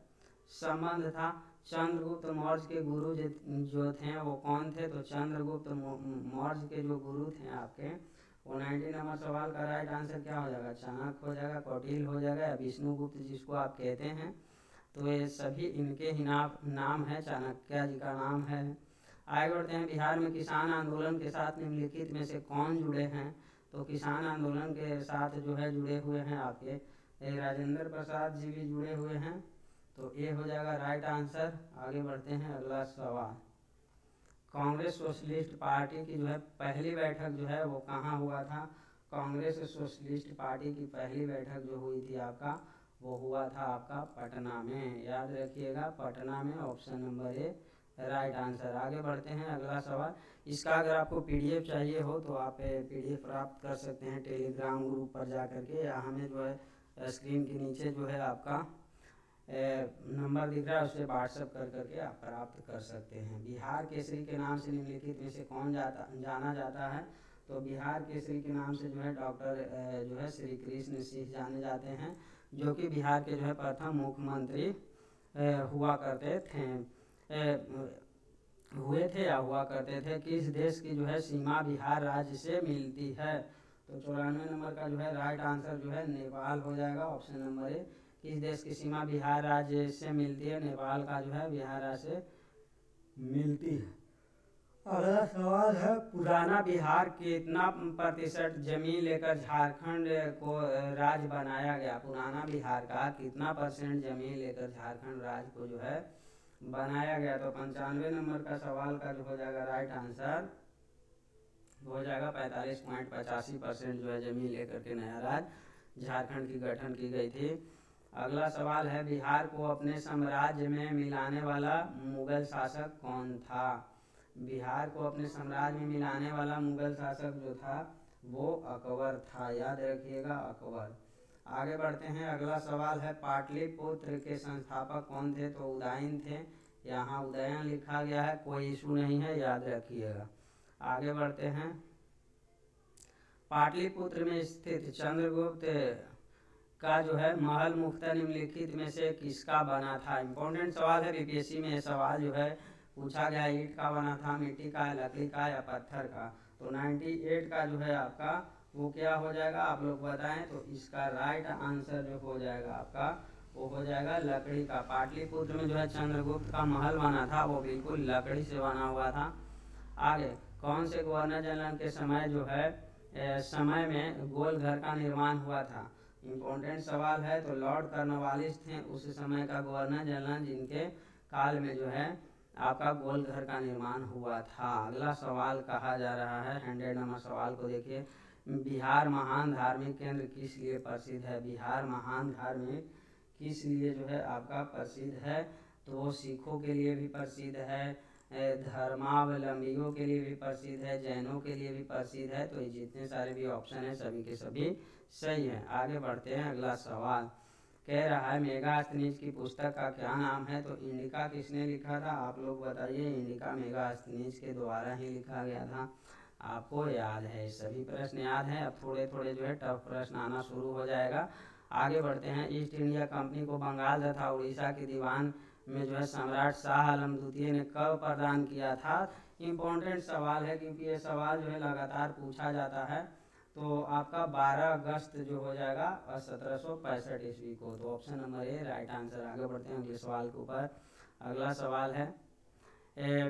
संबंध था। चंद्रगुप्त मौर्य के गुरु जो थे वो कौन थे, तो चंद्रगुप्त मौर्य के जो गुरु थे आपके वो 19 नंबर सवाल का राइट आंसर क्या हो जाएगा, चाणक्य हो जाएगा, कौटिल्य हो जाएगा या विष्णुगुप्त जिसको आप कहते हैं। तो ये सभी इनके ही नाम है, चाणक्य जी का नाम है। आगे बढ़ते हैं। बिहार में किसान आंदोलन के साथ निम्नलिखित में से कौन जुड़े हैं, तो किसान आंदोलन के साथ जो है जुड़े हुए हैं आपके राजेंद्र प्रसाद जी भी जुड़े हुए हैं, तो ये हो जाएगा राइट आंसर। आगे बढ़ते हैं। अगला सवाल, कांग्रेस सोशलिस्ट पार्टी की जो है पहली बैठक जो है वो कहाँ हुआ था, कांग्रेस सोशलिस्ट पार्टी की पहली बैठक जो हुई थी आपका वो हुआ था आपका पटना में, याद रखिएगा पटना में। Option number A right answer. आगे बढ़ते हैं। अगला सवाल, इसका अगर आपको पीडीएफ चाहिए हो तो आप पीडीएफ प्राप्त कर सकते हैं टेलीग्राम ग्रुप पर जा करके, या हमें जो है स्क्रीन के नीचे जो है आपका नंबर दिख रहा है उससे व्हाट्सएप कर करके आप प्राप्त कर सकते हैं। बिहार केसरी के नाम से निम्नलिखित में से कौन जाना जाता है, तो बिहार केसरी के नाम से जो है डॉक्टर जो है श्री कृष्ण सिंह जाने जाते हैं, जो कि बिहार के जो है प्रथम मुख्यमंत्री हुआ करते थे। किस देश की जो है सीमा बिहार राज्य से मिलती है, तो 94 नंबर का जो है राइट आंसर जो है नेपाल हो जाएगा। ऑप्शन नंबर ए, किस देश की सीमा बिहार राज्य से मिलती है, नेपाल का जो है बिहार राज्य से मिलती है। अगला सवाल है, पुराना बिहार कितना प्रतिशत जमीन लेकर झारखंड को राज्य बनाया गया, पुराना बिहार का कितना % जमीन लेकर झारखंड राज्य को जो है बनाया गया, तो 95 नंबर का सवाल का जो हो जाएगा राइट आंसर हो जाएगा 45.85% जो है जमीन लेकर के नया राज्य झारखंड की गठन की गई थी। अगला सवाल है, बिहार को अपने साम्राज्य में मिलाने वाला मुगल शासक कौन था? बिहार को अपने साम्राज्य में मिलाने वाला मुगल शासक जो था वो अकबर था, याद रखिएगा, अकबर। आगे बढ़ते हैं, अगला सवाल है, पाटलिपुत्र के संस्थापक कौन थे? तो उदयन थे, यहाँ उदयन लिखा गया है, कोई इशू नहीं है, याद रखिएगा। आगे बढ़ते हैं, पाटलिपुत्र में स्थित चंद्रगुप्त का जो है महल मुख्यतः निम्नलिखित में से किसका बना था? इंपॉर्टेंट सवाल है, बीपीएससी में ये सवाल जो है पूछा गया, ईंट का बना था, मिट्टी का, लकड़ी का या पत्थर का? तो 98 का जो है आपका वो क्या हो जाएगा, आप लोग बताएं। तो इसका राइट आंसर जो हो जाएगा आपका वो हो जाएगा लकड़ी का। पाटलिपुत्र में जो है चंद्रगुप्त का महल बना था वो बिल्कुल लकड़ी से बना हुआ था। आगे, कौन से गवर्नर जनरल के समय जो है समय में गोल घर का निर्माण हुआ था? इम्पोर्टेंट सवाल है। तो लॉर्ड कॉर्नवालिस थे उस समय का गवर्नर जनरल, जिनके काल में जो है आपका गोल घर का निर्माण हुआ था। अगला सवाल कहा जा रहा है, 100 नंबर सवाल को देखिए, बिहार महान धार्मिक केंद्र किस लिए प्रसिद्ध है? बिहार महान धार्मिक किस लिए जो है आपका प्रसिद्ध है? तो वो सिखों के लिए भी प्रसिद्ध है, धर्मावलंबियों के लिए भी प्रसिद्ध है, जैनों के लिए भी प्रसिद्ध है। तो ये जितने सारे भी ऑप्शन है सभी के सभी सही है। आगे बढ़ते हैं, अगला सवाल कह रहा है, मेगास्थनीज की पुस्तक का क्या नाम है? तो इंडिका किसने लिखा था? आप लोग बताइए। इंडिका मेगास्थनीज के द्वारा ही लिखा गया था। आपको याद है, सभी प्रश्न याद है। अब थोड़े थोड़े जो है टफ प्रश्न आना शुरू हो जाएगा। आगे बढ़ते हैं, ईस्ट इंडिया कंपनी को बंगाल तथा उड़ीसा के दीवान में जो है सम्राट शाह आलम द्वितीय ने कब प्रदान किया था? इम्पोर्टेंट सवाल है, क्योंकि ये सवाल जो है लगातार पूछा जाता है। तो आपका 12 अगस्त जो हो जाएगा 1765 ईस्वी को। तो option number A right answer. आगे बढ़ते हैं अगले सवाल के ऊपर। अगला सवाल है,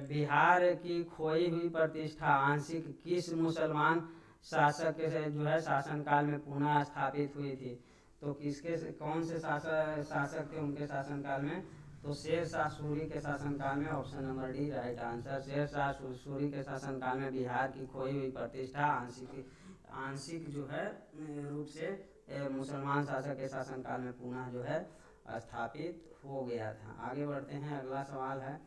बिहार की खोई हुई प्रतिष्ठा आंशिक किस मुसलमान शासक से जो है शासनकाल में पुनः स्थापित हुई थी? तो किसके कौन से शासक थे उनके शासनकाल में? तो शेर शाह सूरी के शासनकाल में। Option number D right answer. Sher Shah Suri के शासनकाल में बिहार की खोई हुई प्रतिष्ठा आंशिक जो है रूप से मुसलमान शासक के शासनकाल में पुनः जो है स्थापित हो गया था। आगे बढ़ते हैं, अगला सवाल है,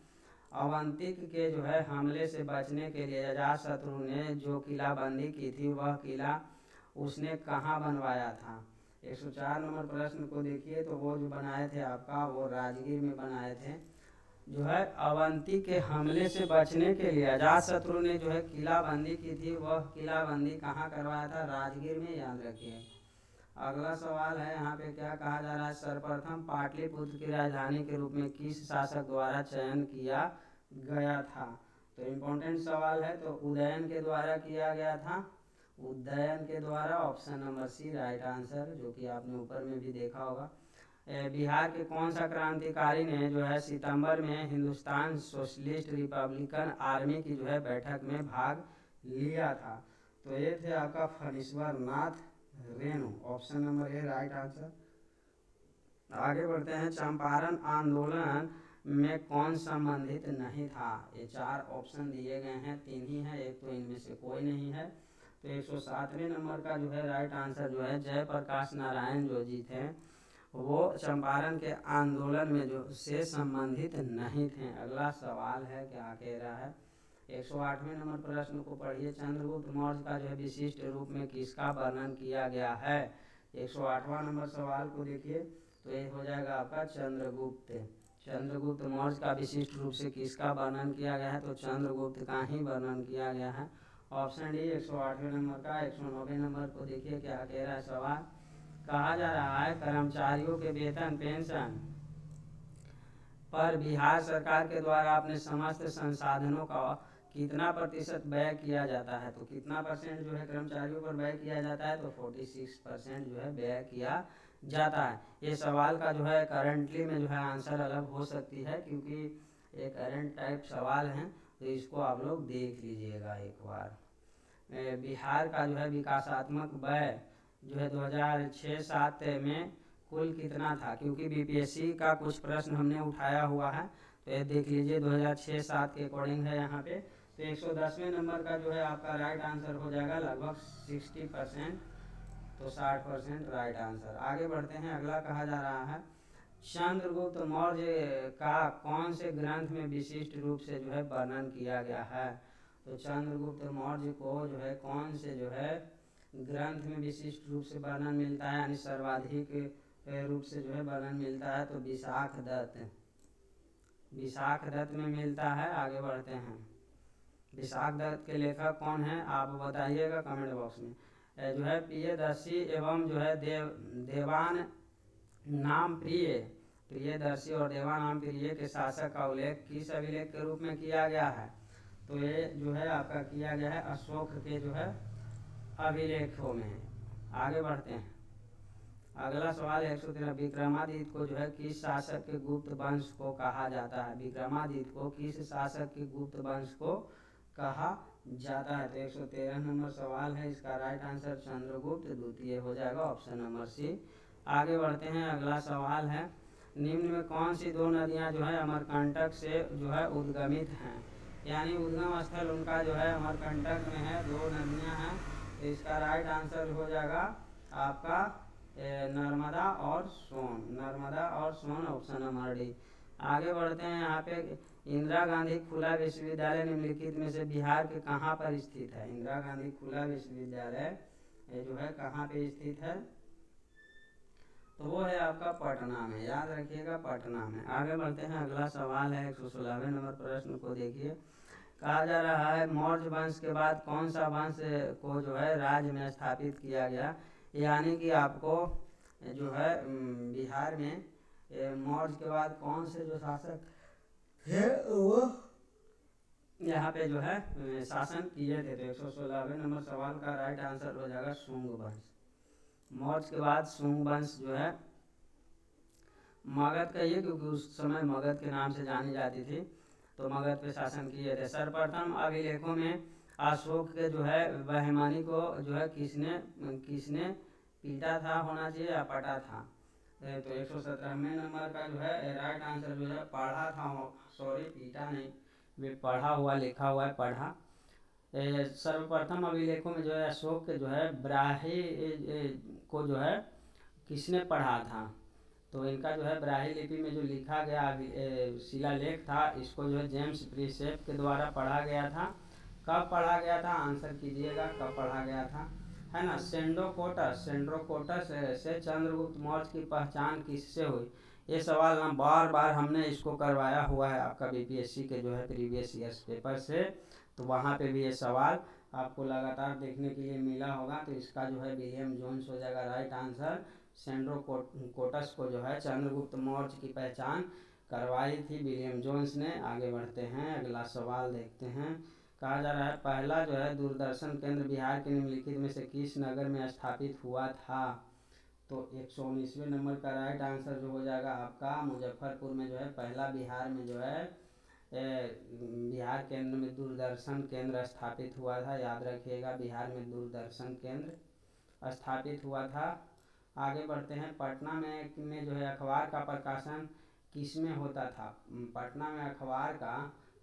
अवंतिक के जो है हमले से बचने के लिए अजातशत्रु ने जो किलाबंदी की थी वह किला उसने कहाँ बनवाया था? 104 नंबर प्रश्न को देखिए, तो वो जो बनाए थे आपका वो राजगीर में बनाए थे। जो है अवंती के हमले से बचने के लिए अजातशत्रु ने जो है किलाबंदी की थी, वह किलाबंदी कहाँ करवाया था? राजगीर में, याद रखिए। अगला सवाल है, यहाँ पे क्या कहा जा रहा है, सर्वप्रथम पाटलिपुत्र की राजधानी के रूप में किस शासक द्वारा चयन किया गया था? तो इम्पोर्टेंट सवाल है। तो उदयन के द्वारा किया गया था, उदयन के द्वारा। Option number C right answer, जो कि आपने ऊपर में भी देखा होगा। बिहार के कौन सा क्रांतिकारी ने जो है सितंबर में हिंदुस्तान सोशलिस्ट रिपब्लिकन आर्मी की जो है बैठक में भाग लिया था? तो ये थे आपका Phanishwar Nath Renu. Option number A right answer. आगे बढ़ते हैं, चंपारण आंदोलन में कौन संबंधित नहीं था? ये 4 ऑप्शन दिए गए हैं, 3 ही है, एक तो इनमें से कोई नहीं है। तो 107वें नंबर का जो है राइट आंसर जो है जयप्रकाश नारायण जो जी थे वो चंपारण के आंदोलन में जो से संबंधित नहीं थे। अगला सवाल है, क्या कह रहा है, 108वें नंबर प्रश्न को पढ़िए, चंद्रगुप्त मौर्य का जो है विशिष्ट रूप में किसका वर्णन किया गया है? 108वां नंबर सवाल को देखिए, तो ये हो जाएगा आपका चंद्रगुप्त। चंद्रगुप्त मौर्य का विशिष्ट रूप से किसका वर्णन किया गया है? तो चंद्रगुप्त का ही वर्णन किया गया है। ऑप्शन डी 108वें नंबर का। 109वें नंबर को देखिए, क्या कह रहा है सवाल, कहा जा रहा है कर्मचारियों के वेतन पेंशन पर बिहार सरकार के द्वारा अपने समस्त संसाधनों का कितना प्रतिशत व्यय किया जाता है? तो कितना परसेंट जो है कर्मचारियों पर व्यय किया जाता है? तो 46% जो है व्यय किया जाता है। ये सवाल का जो है करंटली में जो है आंसर अलग हो सकती है, क्योंकि एक करंट टाइप सवाल है, तो इसको आप लोग देख लीजिएगा एक बार। बिहार का जो है विकासात्मक व्यय जो है 2006-07 में कुल कितना था? क्योंकि बीपीएससी का कुछ प्रश्न हमने उठाया हुआ है, तो ये देख लीजिए 2006-07 के अकॉर्डिंग है यहाँ पे। तो 110वें नंबर का जो है आपका राइट आंसर हो जाएगा लगभग 60%। तो 60% राइट आंसर। आगे बढ़ते हैं, अगला कहा जा रहा है चंद्रगुप्त मौर्य का कौन से ग्रंथ में विशिष्ट रूप से जो है वर्णन किया गया है। तो चंद्रगुप्त मौर्य को जो है कौन से जो है ग्रंथ में विशिष्ट रूप से वर्णन मिलता है, यानी सर्वाधिक रूप से जो है वर्णन मिलता है, तो विशाख दत्त में मिलता है। आगे बढ़ते हैं, विशाख दत्त के लेखक कौन है आप बताइएगा कमेंट बॉक्स में। जो है प्रियदर्शी एवं जो है देवान नाम प्रियदर्शी और देवानाम प्रिय के शासक का उल्लेख किस अभिलेख के रूप में किया गया है। तो ये जो है आपका किया गया है अशोक के जो है अभिलेखों में। आगे बढ़ते हैं, अगला सवाल 113 विक्रमादित्य को जो है किस शासक के गुप्त वंश को कहा जाता है। विक्रमादित्य को किस शासक के गुप्त वंश को कहा जाता है। तो 113 नंबर सवाल है, इसका राइट आंसर चंद्रगुप्त द्वितीय हो जाएगा, ऑप्शन नंबर सी। आगे बढ़ते हैं, अगला सवाल है निम्न में कौन सी दो नदियां जो है अमरकंटक से जो है उद्गमित हैं, यानी उद्गम स्थल उनका जो है अमरकंटक में है, दो नदियां हैं। तो इसका राइट आंसर हो जाएगा आपका नर्मदा और सोन, ऑप्शन नंबर डी। आगे बढ़ते हैं, यहाँ पे इंदिरा गांधी खुला विश्वविद्यालय निम्नलिखित में से बिहार के कहाँ पर स्थित है। इंदिरा गांधी खुला विश्वविद्यालय ये जो है कहाँ पे स्थित है, तो वो है आपका पटना में, याद रखिएगा पटना में। आगे बढ़ते हैं, अगला सवाल है 116वें नंबर प्रश्न को देखिए। कहा जा रहा है मौर्य वंश के बाद कौन सा वंश को जो है राज्य में स्थापित किया गया, यानी कि आपको जो है बिहार में मौर्य के बाद कौन से जो शासक थे वो यहाँ पे जो है शासन किए थे। तो 116वें नंबर सवाल का राइट आंसर हो जाएगा शुंग वंश। मौर्य के बाद शुंग वंश जो है मगध का ये, क्योंकि उस समय मगध के नाम से जानी जाती थी, तो मगध पे शासन किए थे। सर्वप्रथम अभिलेखों में अशोक के जो है बहमानी को जो है किसने पीटा था होना चाहिए या पटा था। तो 117वें नंबर का जो है राइट आंसर जो है पढ़ा था, सॉरी पीटा नहीं, वे पढ़ा हुआ लिखा हुआ है पढ़ा। सर्वप्रथम अभिलेखों में जो है अशोक के जो है ब्राही को जो है किसने पढ़ा था। तो इनका जो है ब्राही लिपि में जो लिखा गया शिलालेख था, इसको जो है जेम्स प्रिसेप के द्वारा पढ़ा गया था। कब पढ़ा गया था, आंसर कीजिएगा कब पढ़ा गया था, है ना। सेंड्रोकोटस से चंद्रगुप्त मौर्य की पहचान किससे हुई। ये सवाल ना बार बार हमने इसको करवाया हुआ है आपका बीपीएससी के जो है प्रीवियस ईयर्स पेपर से, तो वहाँ पे भी ये सवाल आपको लगातार देखने के लिए मिला होगा। तो इसका जो है विलियम जोन्स हो जाएगा राइट आंसर। सेंड्रोकोटस को जो है चंद्रगुप्त मौर्य की पहचान करवाई थी विलियम जोन्स ने। आगे बढ़ते हैं, अगला सवाल देखते हैं। कहा जा रहा है पहला जो है दूरदर्शन केंद्र बिहार के निम्नलिखित में से किस नगर में स्थापित हुआ था। तो 119वें नंबर का राइट आंसर जो हो जाएगा आपका मुजफ्फरपुर में जो है पहला बिहार में जो है बिहार केंद्र में दूरदर्शन केंद्र स्थापित हुआ था। याद रखिएगा बिहार में दूरदर्शन केंद्र स्थापित हुआ था। आगे बढ़ते हैं, पटना में जो है अखबार का प्रकाशन किस में होता था। पटना में अखबार का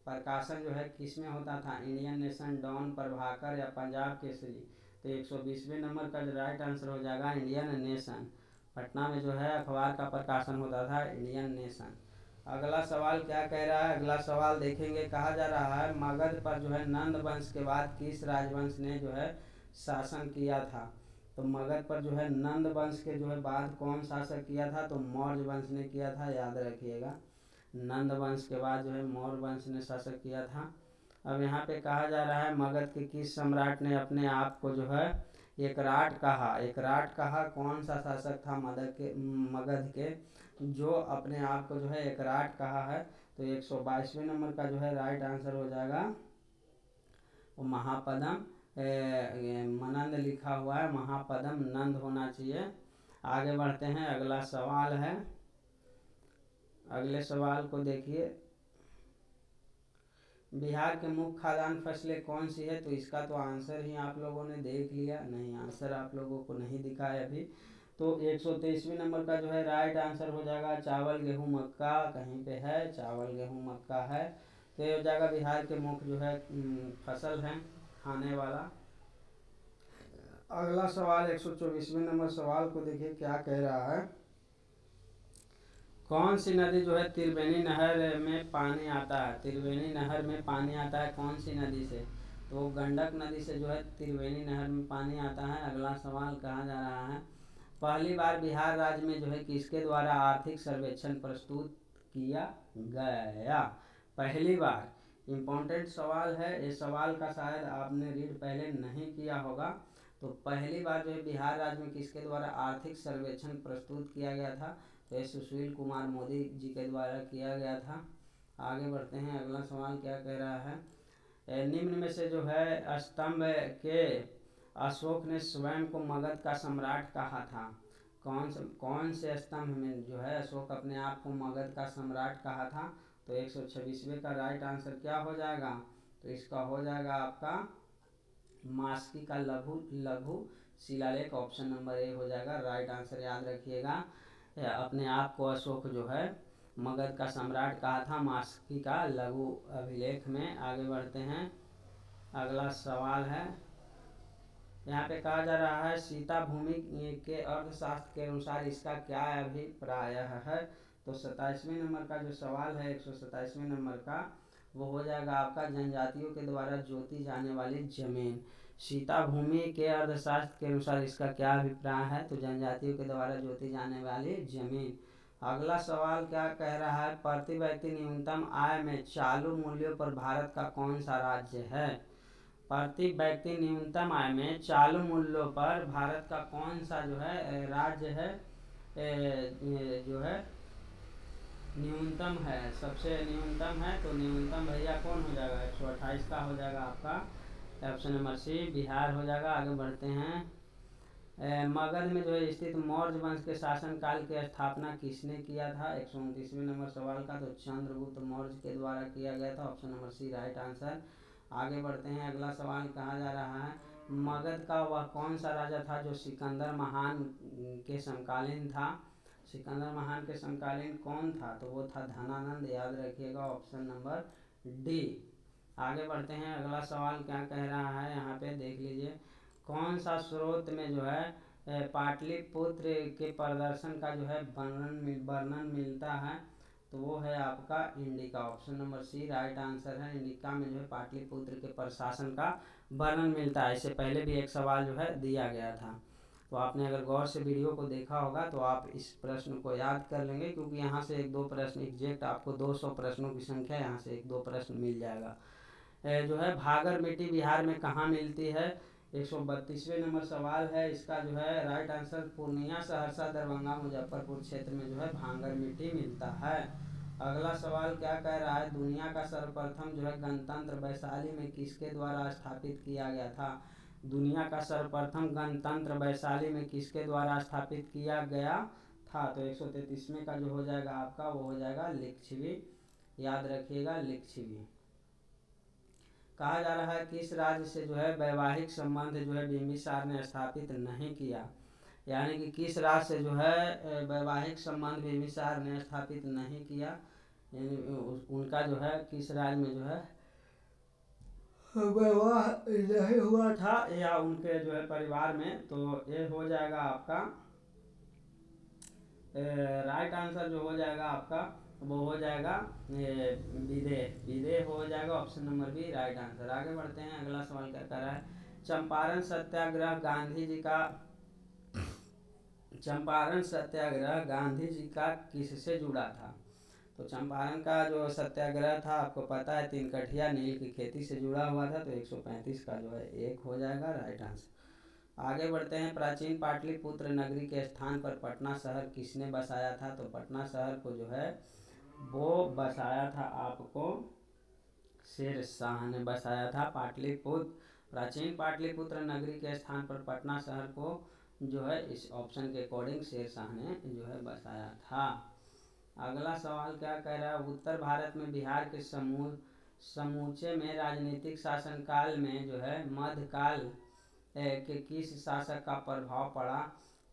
प्रकाशन जो है किस में होता था, इंडियन नेशन, डॉन, प्रभाकर या पंजाब केसरी। तो 120वें नंबर का जो राइट आंसर हो जाएगा इंडियन नेशन। पटना में जो है अखबार का प्रकाशन होता था इंडियन नेशन। अगला सवाल क्या कह रहा है, अगला सवाल देखेंगे। कहा जा रहा है मगध पर जो है नंद वंश के बाद किस राजवंश ने जो है शासन किया था। तो मगध पर जो है नंद वंश के जो है बाद कौन शासक किया था, तो मौर्य वंश ने किया था। याद रखिएगा नंद वंश के बाद जो है मौर्य वंश ने शासक किया था। अब यहाँ पे कहा जा रहा है मगध के किस सम्राट ने अपने आप को जो है एकराट कहा। कौन सा शासक था मगध के जो अपने आप को जो है एकराट कहा है। तो 122वें नंबर का जो है राइट आंसर हो जाएगा वो महापदम मनंद लिखा हुआ है, महापदम नंद होना चाहिए। आगे बढ़ते हैं, अगला सवाल है, अगले सवाल को देखिए। बिहार के मुख्य खाद्यान्न फसलें कौन सी है। तो इसका तो आंसर ही आप लोगों ने देख लिया, नहीं आंसर आप लोगों को नहीं दिखा है अभी। तो 123वें नंबर का जो है राइट आंसर हो जाएगा चावल गेहूं मक्का। कहीं पे है चावल गेहूं मक्का है, तो ये हो जाएगा बिहार के मुख्य जो है फसल है खाने वाला। अगला सवाल 124वें नंबर सवाल को देखिए क्या कह रहा है। कौन सी नदी जो है त्रिवेणी नहर में पानी आता है, त्रिवेणी नहर में पानी आता है कौन सी नदी से, तो गंडक नदी से जो है त्रिवेणी नहर में पानी आता है। अगला सवाल कहा जा रहा है पहली बार बिहार राज्य में जो है किसके द्वारा आर्थिक सर्वेक्षण प्रस्तुत किया गया। पहली बार इम्पोर्टेंट सवाल है, इस सवाल का शायद आपने रीड पहले नहीं किया होगा। तो पहली बार जो है बिहार राज्य में किसके द्वारा आर्थिक सर्वेक्षण प्रस्तुत किया गया था, तो ये सुशील कुमार मोदी जी के द्वारा किया गया था। आगे बढ़ते हैं, अगला सवाल क्या कह रहा है निम्न में से जो है स्तंभ के अशोक ने स्वयं को मगध का सम्राट कहा था। कौन से स्तंभ में जो है अशोक अपने आप को मगध का सम्राट कहा था, तो 126वें का राइट आंसर क्या हो जाएगा, तो इसका हो जाएगा आपका मास्की का लघु लघु शिलालेख, ऑप्शन नंबर ए हो जाएगा राइट आंसर। याद रखिएगा अपने आप को अशोक जो है मगध का सम्राट कहा था मास्की का लघु अभिलेख में। आगे बढ़ते हैं, अगला सवाल है यहाँ पे कहा जा रहा है सीता भूमि के अर्थशास्त्र के अनुसार इसका क्या अभिप्राय है, तो 27वें नंबर का जो सवाल है 127वें नंबर का वो हो जाएगा आपका जनजातियों के द्वारा जोती जाने वाली जमीन। सीता भूमि के अर्थशास्त्र के अनुसार इसका क्या अभिप्राय है, तो जनजातियों के द्वारा जोती जाने वाली जमीन। अगला सवाल क्या कह रहा है प्रति व्यक्ति न्यूनतम आय में चालू मूल्यों पर भारत का कौन सा राज्य है। प्रति व्यक्ति न्यूनतम आय में चालू मूल्यों पर भारत का कौन सा जो है राज्य है जो है न्यूनतम है, सबसे न्यूनतम है, तो न्यूनतम भैया कौन हो जाएगा 128 का हो जाएगा आपका ऑप्शन नंबर सी बिहार हो जाएगा। आगे बढ़ते हैं मगध में जो है स्थित मौर्य वंश के शासनकाल की स्थापना किसने किया था, 129वें नंबर सवाल का, तो चंद्रगुप्त मौर्य के द्वारा किया गया था, option number C right answer. आगे बढ़ते हैं, अगला सवाल कहा जा रहा है मगध का वह कौन सा राजा था जो सिकंदर महान के समकालीन था। सिकंदर महान के समकालीन कौन था, तो वो था धनानंद। याद रखिएगा ऑप्शन नंबर डी। आगे बढ़ते हैं, अगला सवाल क्या कह रहा है यहाँ पे देख लीजिए कौन सा स्रोत में जो है पाटलिपुत्र के प्रदर्शन का जो है वर्णन मिलता है, तो वो है आपका Indica, option number C right answer है। इंडिका में जो है पाटलिपुत्र के प्रशासन का वर्णन मिलता है। इससे पहले भी एक सवाल जो है दिया गया था, तो आपने अगर गौर से वीडियो को देखा होगा तो आप इस प्रश्न को याद कर लेंगे, क्योंकि यहाँ से एक दो प्रश्न एग्जैक्ट आपको 200 प्रश्नों की संख्या यहाँ से एक दो प्रश्न मिल जाएगा। जो है भागर मिट्टी बिहार में कहाँ मिलती है, 132वें नंबर सवाल है, इसका जो है राइट आंसर पूर्णिया सहरसा दरभंगा मुजफ्फरपुर क्षेत्र में जो है भांगर मिट्टी मिलता है। अगला सवाल क्या कह रहा है दुनिया का सर्वप्रथम जो है गणतंत्र वैशाली में किसके द्वारा स्थापित किया गया था। दुनिया का सर्वप्रथम गणतंत्र वैशाली में किसके द्वारा स्थापित किया गया था, तो 133वें का जो हो जाएगा आपका वो हो जाएगा लिच्छवी। याद रखिएगा लिच्छवी। कहा जा रहा है किस राज्य से जो है वैवाहिक संबंध जो है बिंबिसार ने स्थापित नहीं किया, यानी कि किस राज्य से जो है वैवाहिक संबंध बिंबिसार ने स्थापित नहीं किया, यानी उनका जो है किस राज्य में जो है विवाह नहीं हुआ था या उनके जो है परिवार में, तो ये हो जाएगा आपका राइट आंसर जो हो जाएगा आपका वो हो जाएगा विदेह हो जाएगा, option number B right answer. आगे बढ़ते हैं, अगला सवाल क्या कर रहा है चंपारण सत्याग्रह गांधी जी का किससे जुड़ा था, तो चंपारण का जो सत्याग्रह था आपको पता है तीनकठिया नील की खेती से जुड़ा हुआ था, तो 135 का जो है एक हो जाएगा राइट आंसर। आगे बढ़ते हैं, प्राचीन पाटलिपुत्र नगरी के स्थान पर पटना शहर किसने बसाया था, तो पटना शहर को जो है वो बसाया था आपको शेर शाह ने बसाया था। प्राचीन पाटलिपुत्र नगरी के स्थान पर पटना शहर को जो है इस ऑप्शन के अकॉर्डिंग शेर शाह ने जो है बसाया था। अगला सवाल क्या कह रहा है उत्तर भारत में बिहार के समूचे में राजनीतिक शासनकाल में जो है मध्यकाल के किस शासक का प्रभाव पड़ा,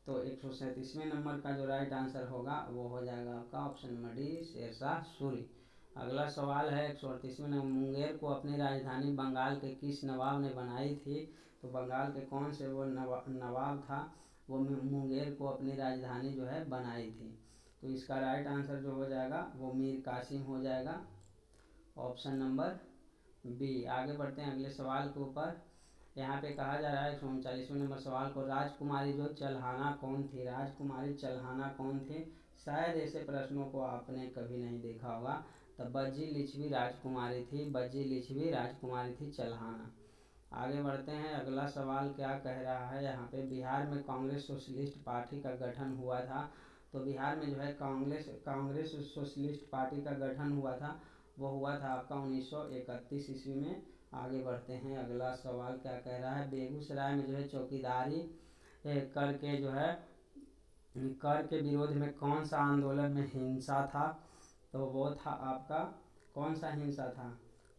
तो 137वें नंबर का जो राइट आंसर होगा वो हो जाएगा आपका option number D Sher Shah Suri. अगला सवाल है 138वें नंबर मुंगेर को अपनी राजधानी बंगाल के किस नवाब ने बनाई थी, तो बंगाल के कौन से वो नवाब था वो मुंगेर को अपनी राजधानी जो है बनाई थी। तो इसका राइट आंसर जो हो जाएगा वो मीर कासिम हो जाएगा, ऑप्शन नंबर बी। आगे बढ़ते हैं अगले सवाल के ऊपर। यहाँ पे कहा जा रहा है 139वें नंबर सवाल को, राजकुमारी जो चल्हाना कौन थी? राजकुमारी चल्हाना कौन थी? शायद ऐसे प्रश्नों को आपने कभी नहीं देखा होगा। तो बज्जी लिच्छवी राजकुमारी थी, बज्जी लिच्छवी राजकुमारी थी चल्हाना। आगे बढ़ते हैं, अगला सवाल क्या कह रहा है यहाँ पे, बिहार में कांग्रेस सोशलिस्ट पार्टी का गठन हुआ था। तो बिहार में जो है कांग्रेस सोशलिस्ट पार्टी का गठन हुआ था, वो हुआ था आपका 1931 ईस्वी में। आगे बढ़ते हैं, अगला सवाल क्या कह रहा है, बेगूसराय में जो है चौकीदारी करके जो है कर के विरोध में कौन सा आंदोलन में हिंसा था? तो वो था आपका कौन सा हिंसा था?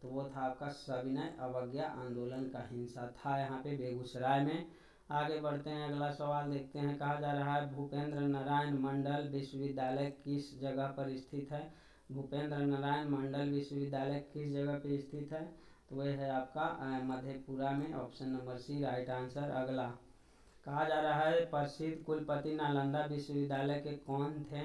तो वो था आपका सविनय अवज्ञा आंदोलन का हिंसा था यहाँ पे बेगूसराय में। आगे बढ़ते हैं, अगला सवाल देखते हैं। कहा जा रहा है भूपेंद्र नारायण मंडल विश्वविद्यालय किस जगह पर स्थित है? भूपेंद्र नारायण मंडल विश्वविद्यालय किस जगह पर स्थित है? तो वह है आपका मधेपुरा में, option number C right answer. अगला कहा जा रहा है प्रसिद्ध कुलपति नालंदा विश्वविद्यालय के कौन थे?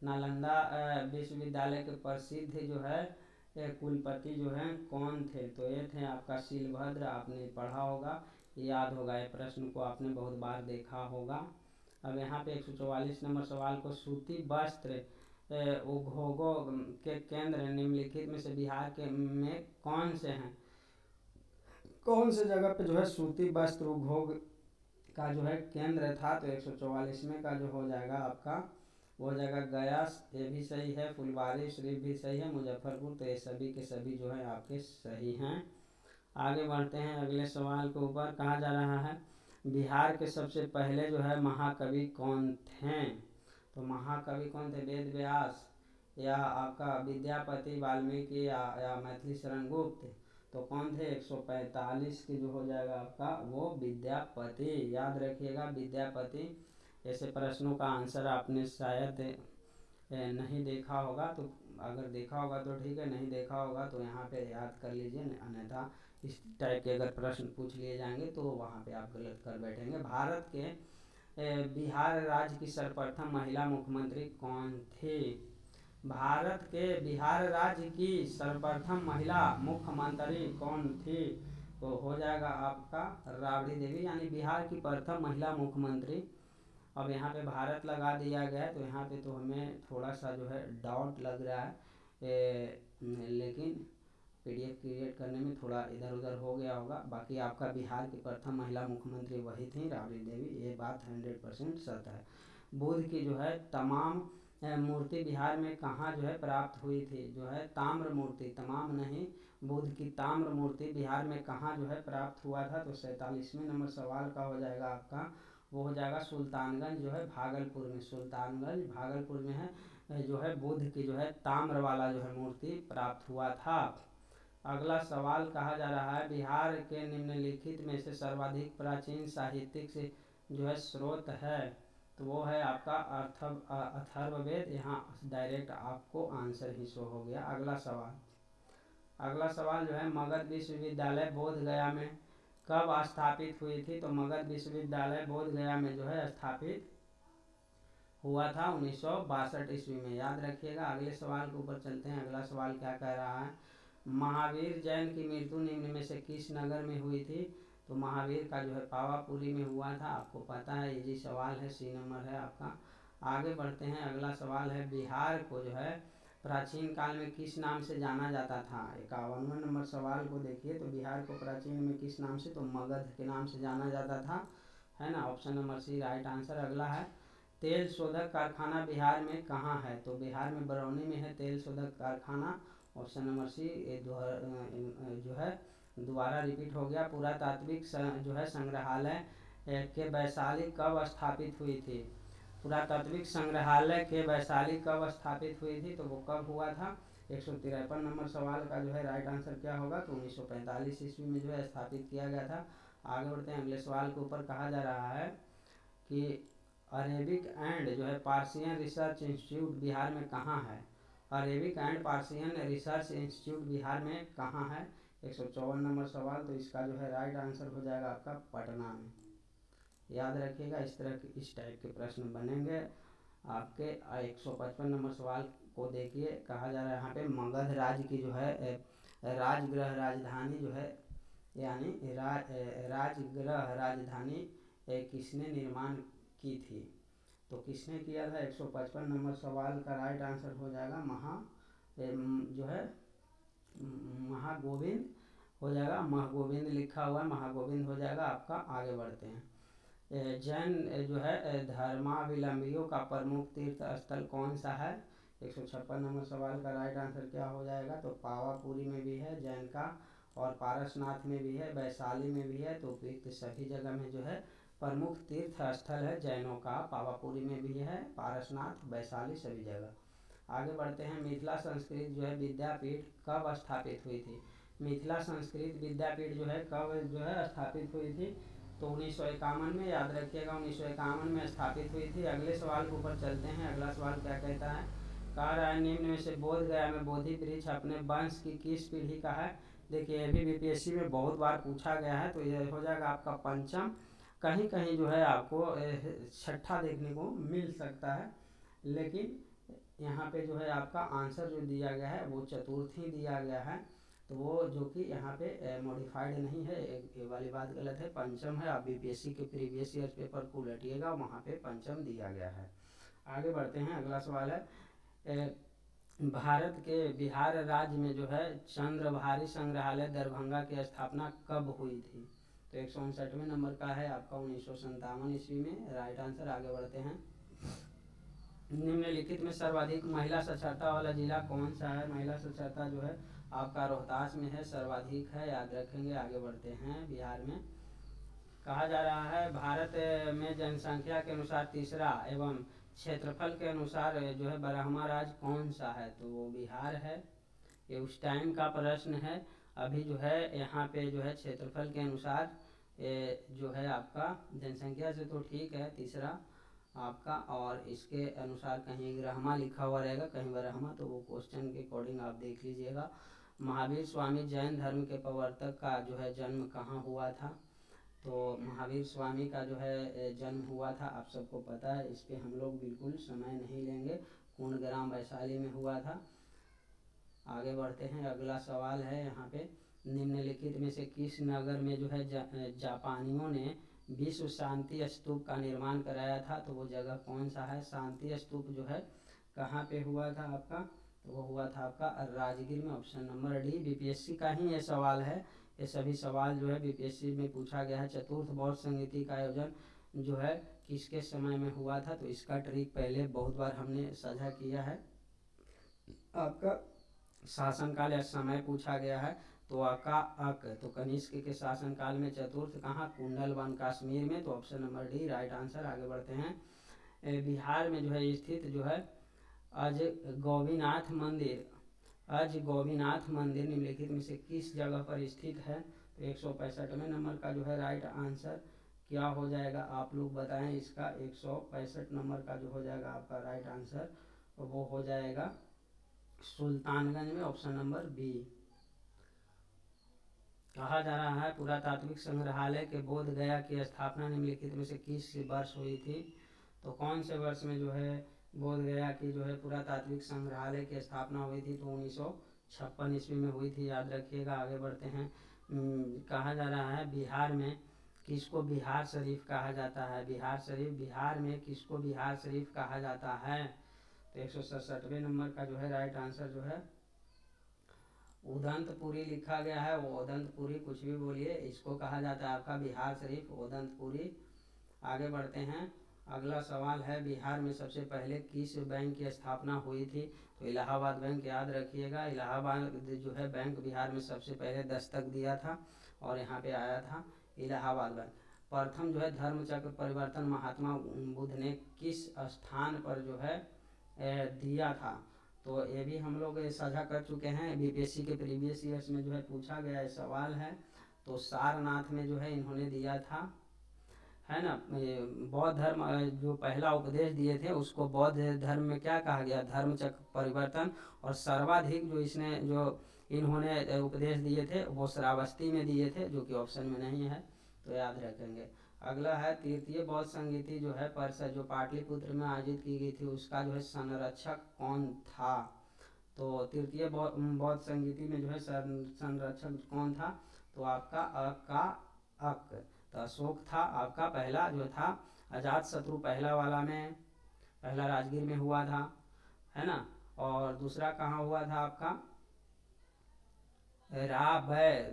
नालंदा विश्वविद्यालय के प्रसिद्ध जो है कुलपति जो हैं कौन थे? तो ये थे आपका शीलभद्र। आपने पढ़ा होगा, याद होगा, ये प्रश्न को आपने बहुत बार देखा होगा। अब यहाँ पे 144 नंबर सवाल को, सूती वस्त्र उद्योगों के केंद्र निम्नलिखित में से बिहार के में कौन से हैं? कौन से जगह पे जो है सूती वस्त्र उद्योग का जो है केंद्र था? तो 144 में का जो हो जाएगा आपका वो जगह गया, ये भी सही है, फुलवारी शरीफ भी सही है, मुजफ्फरपुर। तो ये सभी के सभी जो है आपके सही हैं। आगे बढ़ते हैं अगले सवाल के ऊपर। कहा जा रहा है बिहार के सबसे पहले जो है महाकवि कौन थे? तो महाकवि कौन थे? वेद व्यास या आपका विद्यापति वाल्मीकि या मैथिली शरण गुप्त? तो कौन थे? 145 की जो हो जाएगा आपका वो विद्यापति। याद रखिएगा विद्यापति। ऐसे प्रश्नों का आंसर आपने शायद नहीं देखा होगा, तो अगर देखा होगा तो ठीक है, नहीं देखा होगा तो यहाँ पे याद कर लीजिए, अन्यथा इस टाइप के अगर प्रश्न पूछ लिए जाएंगे तो वहाँ पे आप गलत कर बैठेंगे। भारत के बिहार राज्य की सर्वप्रथम महिला मुख्यमंत्री कौन थी? भारत के बिहार राज्य की सर्वप्रथम महिला मुख्यमंत्री कौन थी? तो हो जाएगा आपका राबड़ी देवी, यानी बिहार की प्रथम महिला मुख्यमंत्री। अब यहाँ पे भारत लगा दिया गया है, तो यहाँ पे तो हमें थोड़ा सा जो है डाउट लग रहा है, लेकिन पीडीएफ क्रिएट करने में थोड़ा इधर उधर हो गया होगा। बाकी आपका बिहार की प्रथम महिला मुख्यमंत्री वही थी, राबड़ी देवी। ये बात 100% सत्य है। बुद्ध की जो है तमाम मूर्ति बिहार में कहाँ जो है प्राप्त हुई थी? जो है ताम्र मूर्ति, तमाम नहीं, बुद्ध की ताम्र मूर्ति बिहार में कहाँ जो है प्राप्त हुआ था? तो 47वें नंबर सवाल का हो जाएगा आपका वो हो जाएगा सुल्तानगंज जो है भागलपुर में, सुल्तानगंज भागलपुर में है जो है बुद्ध की जो है ताम्र वाला जो है मूर्ति प्राप्त हुआ था। अगला सवाल कहा जा रहा है बिहार के निम्नलिखित में से सर्वाधिक प्राचीन साहित्यिक से जो है स्रोत है? तो वो है आपका अथर्ववेद। यहाँ डायरेक्ट आपको आंसर ही शो हो गया। अगला सवाल जो है मगध विश्वविद्यालय बोधगया में कब स्थापित हुई थी? तो मगध विश्वविद्यालय बोधगया में जो है स्थापित हुआ था 1962 ईस्वी में। याद रखिएगा। अगले सवाल के ऊपर चलते हैं। अगला सवाल क्या कह रहा है, महावीर जैन की मृत्यु निम्न में से किस नगर में हुई थी? तो महावीर का जो है पावापुरी में हुआ था। आपको पता है, इजी सवाल है, सी नंबर है आपका। आगे बढ़ते हैं। अगला सवाल है बिहार को जो है प्राचीन काल में किस नाम से जाना जाता था? 51वें नंबर सवाल को देखिए। तो बिहार को प्राचीन में किस नाम से? तो मगध के नाम से जाना जाता था, है ना, option number C right answer. अगला है तेल शोधक कारखाना बिहार में कहाँ है? तो बिहार में बरौनी में है तेल शोधक कारखाना, ऑप्शन नंबर सी। जो है दोबारा रिपीट हो गया। पुरातात्विक जो है संग्रहालय के वैशाली कब स्थापित हुई थी? पुरातात्विक संग्रहालय के वैशाली कब स्थापित हुई थी? तो वो कब हुआ था? 153 नंबर सवाल का जो है राइट आंसर क्या होगा? तो 1945 ईस्वी में जो है स्थापित किया गया था। आगे बढ़ते हैं अगले सवाल के ऊपर। कहा जा रहा है कि अरेबिक एंड जो है पार्सियन रिसर्च इंस्टीट्यूट बिहार में कहाँ है? Arabic and Persian research institute Bihar में कहाँ है? 154 नंबर सवाल, तो इसका जो है राइट आंसर हो जाएगा आपका पटना में। याद रखिएगा, इस टाइप के प्रश्न बनेंगे आपके। 155 नंबर सवाल को देखिए, कहा जा रहा है यहाँ पे मगध राज्य की जो है राजगृह राजधानी जो है, यानी राजगृह राजधानी किसने निर्माण की थी? तो किसने किया था? 155 नंबर सवाल का राइट आंसर हो जाएगा जो है महागोविंद हो जाएगा। महागोविंद लिखा हुआ है, महागोविंद हो जाएगा आपका। आगे बढ़ते हैं। जैन जो है धर्मावलंबियों का प्रमुख तीर्थ स्थल कौन सा है? 156 नंबर सवाल का राइट आंसर क्या हो जाएगा? तो पावापुरी में भी है जैन का, और पारसनाथ में भी है, वैशाली में भी है। तो उपयुक्त सभी जगह में जो है प्रमुख तीर्थ स्थल है जैनों का, पावापुरी में भी है, पारसनाथ, वैशाली, सभी जगह। आगे बढ़ते हैं। मिथिला संस्कृत जो है विद्यापीठ कब स्थापित हुई थी? मिथिला संस्कृत विद्यापीठ जो है कब जो है स्थापित हुई थी? तो 1951 में, याद रखिएगा 1951 में स्थापित हुई थी। अगले सवाल के ऊपर चलते हैं। अगला सवाल क्या कहता है? कह रहा है निम्न में से बोध गया में बोधि वृक्ष अपने वंश की किस पीढ़ी का है? देखिए ये भी बीपीएससी में बहुत बार पूछा गया है, तो ये हो जाएगा आपका पंचम। कहीं कहीं जो है आपको छठा देखने को मिल सकता है, लेकिन यहाँ पे जो है आपका आंसर जो दिया गया है वो चतुर्थी दिया गया है, तो वो जो कि यहाँ पे मॉडिफाइड नहीं है, ये वाली बात गलत है, पंचम है। आप बीपीएससी के प्रीवियस ईयर पेपर को उलटिएगा, वहाँ पे पंचम दिया गया है। आगे बढ़ते हैं। अगला सवाल है भारत के बिहार राज्य में जो है चंद्रभारी संग्रहालय दरभंगा की स्थापना कब हुई थी? तो 159वें नंबर का है आपका 1957 ईस्वी में राइट आंसर। आगे बढ़ते हैं। निम्नलिखित में सर्वाधिक महिला साक्षरता वाला जिला कौन सा है? महिला साक्षरता जो है आपका रोहतास में है, सर्वाधिक है, याद रखेंगे। आगे बढ़ते हैं। बिहार में कहा जा रहा है भारत में जनसंख्या के अनुसार तीसरा एवं क्षेत्रफल के अनुसार जो है 12वां राज्य कौन सा है? तो वो बिहार है। ये उस टाइम का प्रश्न है। अभी जो है यहाँ पे जो है क्षेत्रफल के अनुसार जो है आपका जनसंख्या से तो ठीक है तीसरा आपका, और इसके अनुसार कहीं 11वां लिखा हुआ रहेगा, कहीं 12वां, तो वो क्वेश्चन के अकॉर्डिंग आप देख लीजिएगा। महावीर स्वामी जैन धर्म के प्रवर्तक का जो है जन्म कहाँ हुआ था? तो महावीर स्वामी का जो है जन्म हुआ था, आप सबको पता है, इस पर हम लोग बिल्कुल समय नहीं लेंगे, कुंडग्राम वैशाली में हुआ था। आगे बढ़ते हैं। अगला सवाल है यहाँ पे निम्नलिखित में से किस नगर में जो है जापानियों ने विश्व शांति स्तूप का निर्माण कराया था? तो वो जगह कौन सा है? शांति स्तूप जो है कहाँ पे हुआ था आपका? तो वो हुआ था आपका राजगीर में, ऑप्शन नंबर डी। बीपीएससी का ही ये सवाल है, ये सभी सवाल जो है बीपीएससी में पूछा गया है। चतुर्थ बौद्ध संगीति का आयोजन जो है किसके समय में हुआ था? तो इसका ट्रिक पहले बहुत बार हमने साझा किया है। आपका शासनकाल या समय पूछा गया है, तो तो कनिष्क के शासनकाल में। चतुर्थ कहाँ? कुंडलवन कश्मीर में, तो option number D right answer. आगे बढ़ते हैं। बिहार में जो है स्थित जो है अज गोविनाथ मंदिर निम्नलिखित में से किस जगह पर स्थित है? तो 165वें नंबर का जो है राइट आंसर क्या हो जाएगा? आप लोग बताएं इसका। 165 नंबर का जो हो जाएगा आपका राइट आंसर वो हो जाएगा सुल्तानगंज में, ऑप्शन नंबर बी। कहा जा रहा है पुरातात्विक संग्रहालय के बोध गया की स्थापना निम्नलिखित में से किस वर्ष हुई थी? तो कौन से वर्ष में जो है बोध गया की जो है पुरातात्विक संग्रहालय की स्थापना हुई थी? तो 1956 ईस्वी में हुई थी, याद रखिएगा। आगे बढ़ते हैं। कहा जा रहा है बिहार में किसको बिहार शरीफ कहा जाता है? बिहार में किसको बिहार शरीफ कहा जाता है? तो 167वें नंबर का जो है राइट आंसर जो है उदंतपुरी लिखा गया है। वो उदंतपुरी कुछ भी बोलिए, इसको कहा जाता है आपका बिहार शरीफ, उदंतपुरी। आगे बढ़ते हैं। अगला सवाल है बिहार में सबसे पहले किस बैंक की स्थापना हुई थी? तो इलाहाबाद बैंक, याद रखिएगा। इलाहाबाद जो है बैंक बिहार में सबसे पहले दस्तक दिया था और यहाँ पे आया था इलाहाबाद बैंक। प्रथम जो है धर्मचक्र परिवर्तन महात्मा बुद्ध ने किस स्थान पर जो है दिया था? तो ये भी हम लोग साझा कर चुके हैं, बीपीएससी के प्रीवियस ईयर्स में जो है पूछा गया सवाल है। तो सारनाथ में जो है इन्होंने दिया था, है ना। बौद्ध धर्म जो पहला उपदेश दिए थे उसको बौद्ध धर्म में क्या कहा गया? धर्मचक्र परिवर्तन। और सर्वाधिक जो इसने जो इन्होंने उपदेश दिए थे वो श्रावस्ती में दिए थे, जो कि ऑप्शन में नहीं है, तो याद रखेंगे। अगला है तृतीय बौद्ध संगीति जो है परिषद जो पाटलिपुत्र में आयोजित की गई थी, उसका जो है संरक्षक कौन था? तो तृतीय बौद्ध संगीति में जो है संरक्षक कौन था? तो आपका अक तो अशोक था आपका पहला जो था। अजात शत्रु पहला वाला में पहला राजगीर में हुआ था, है ना। और दूसरा कहाँ हुआ था आपका?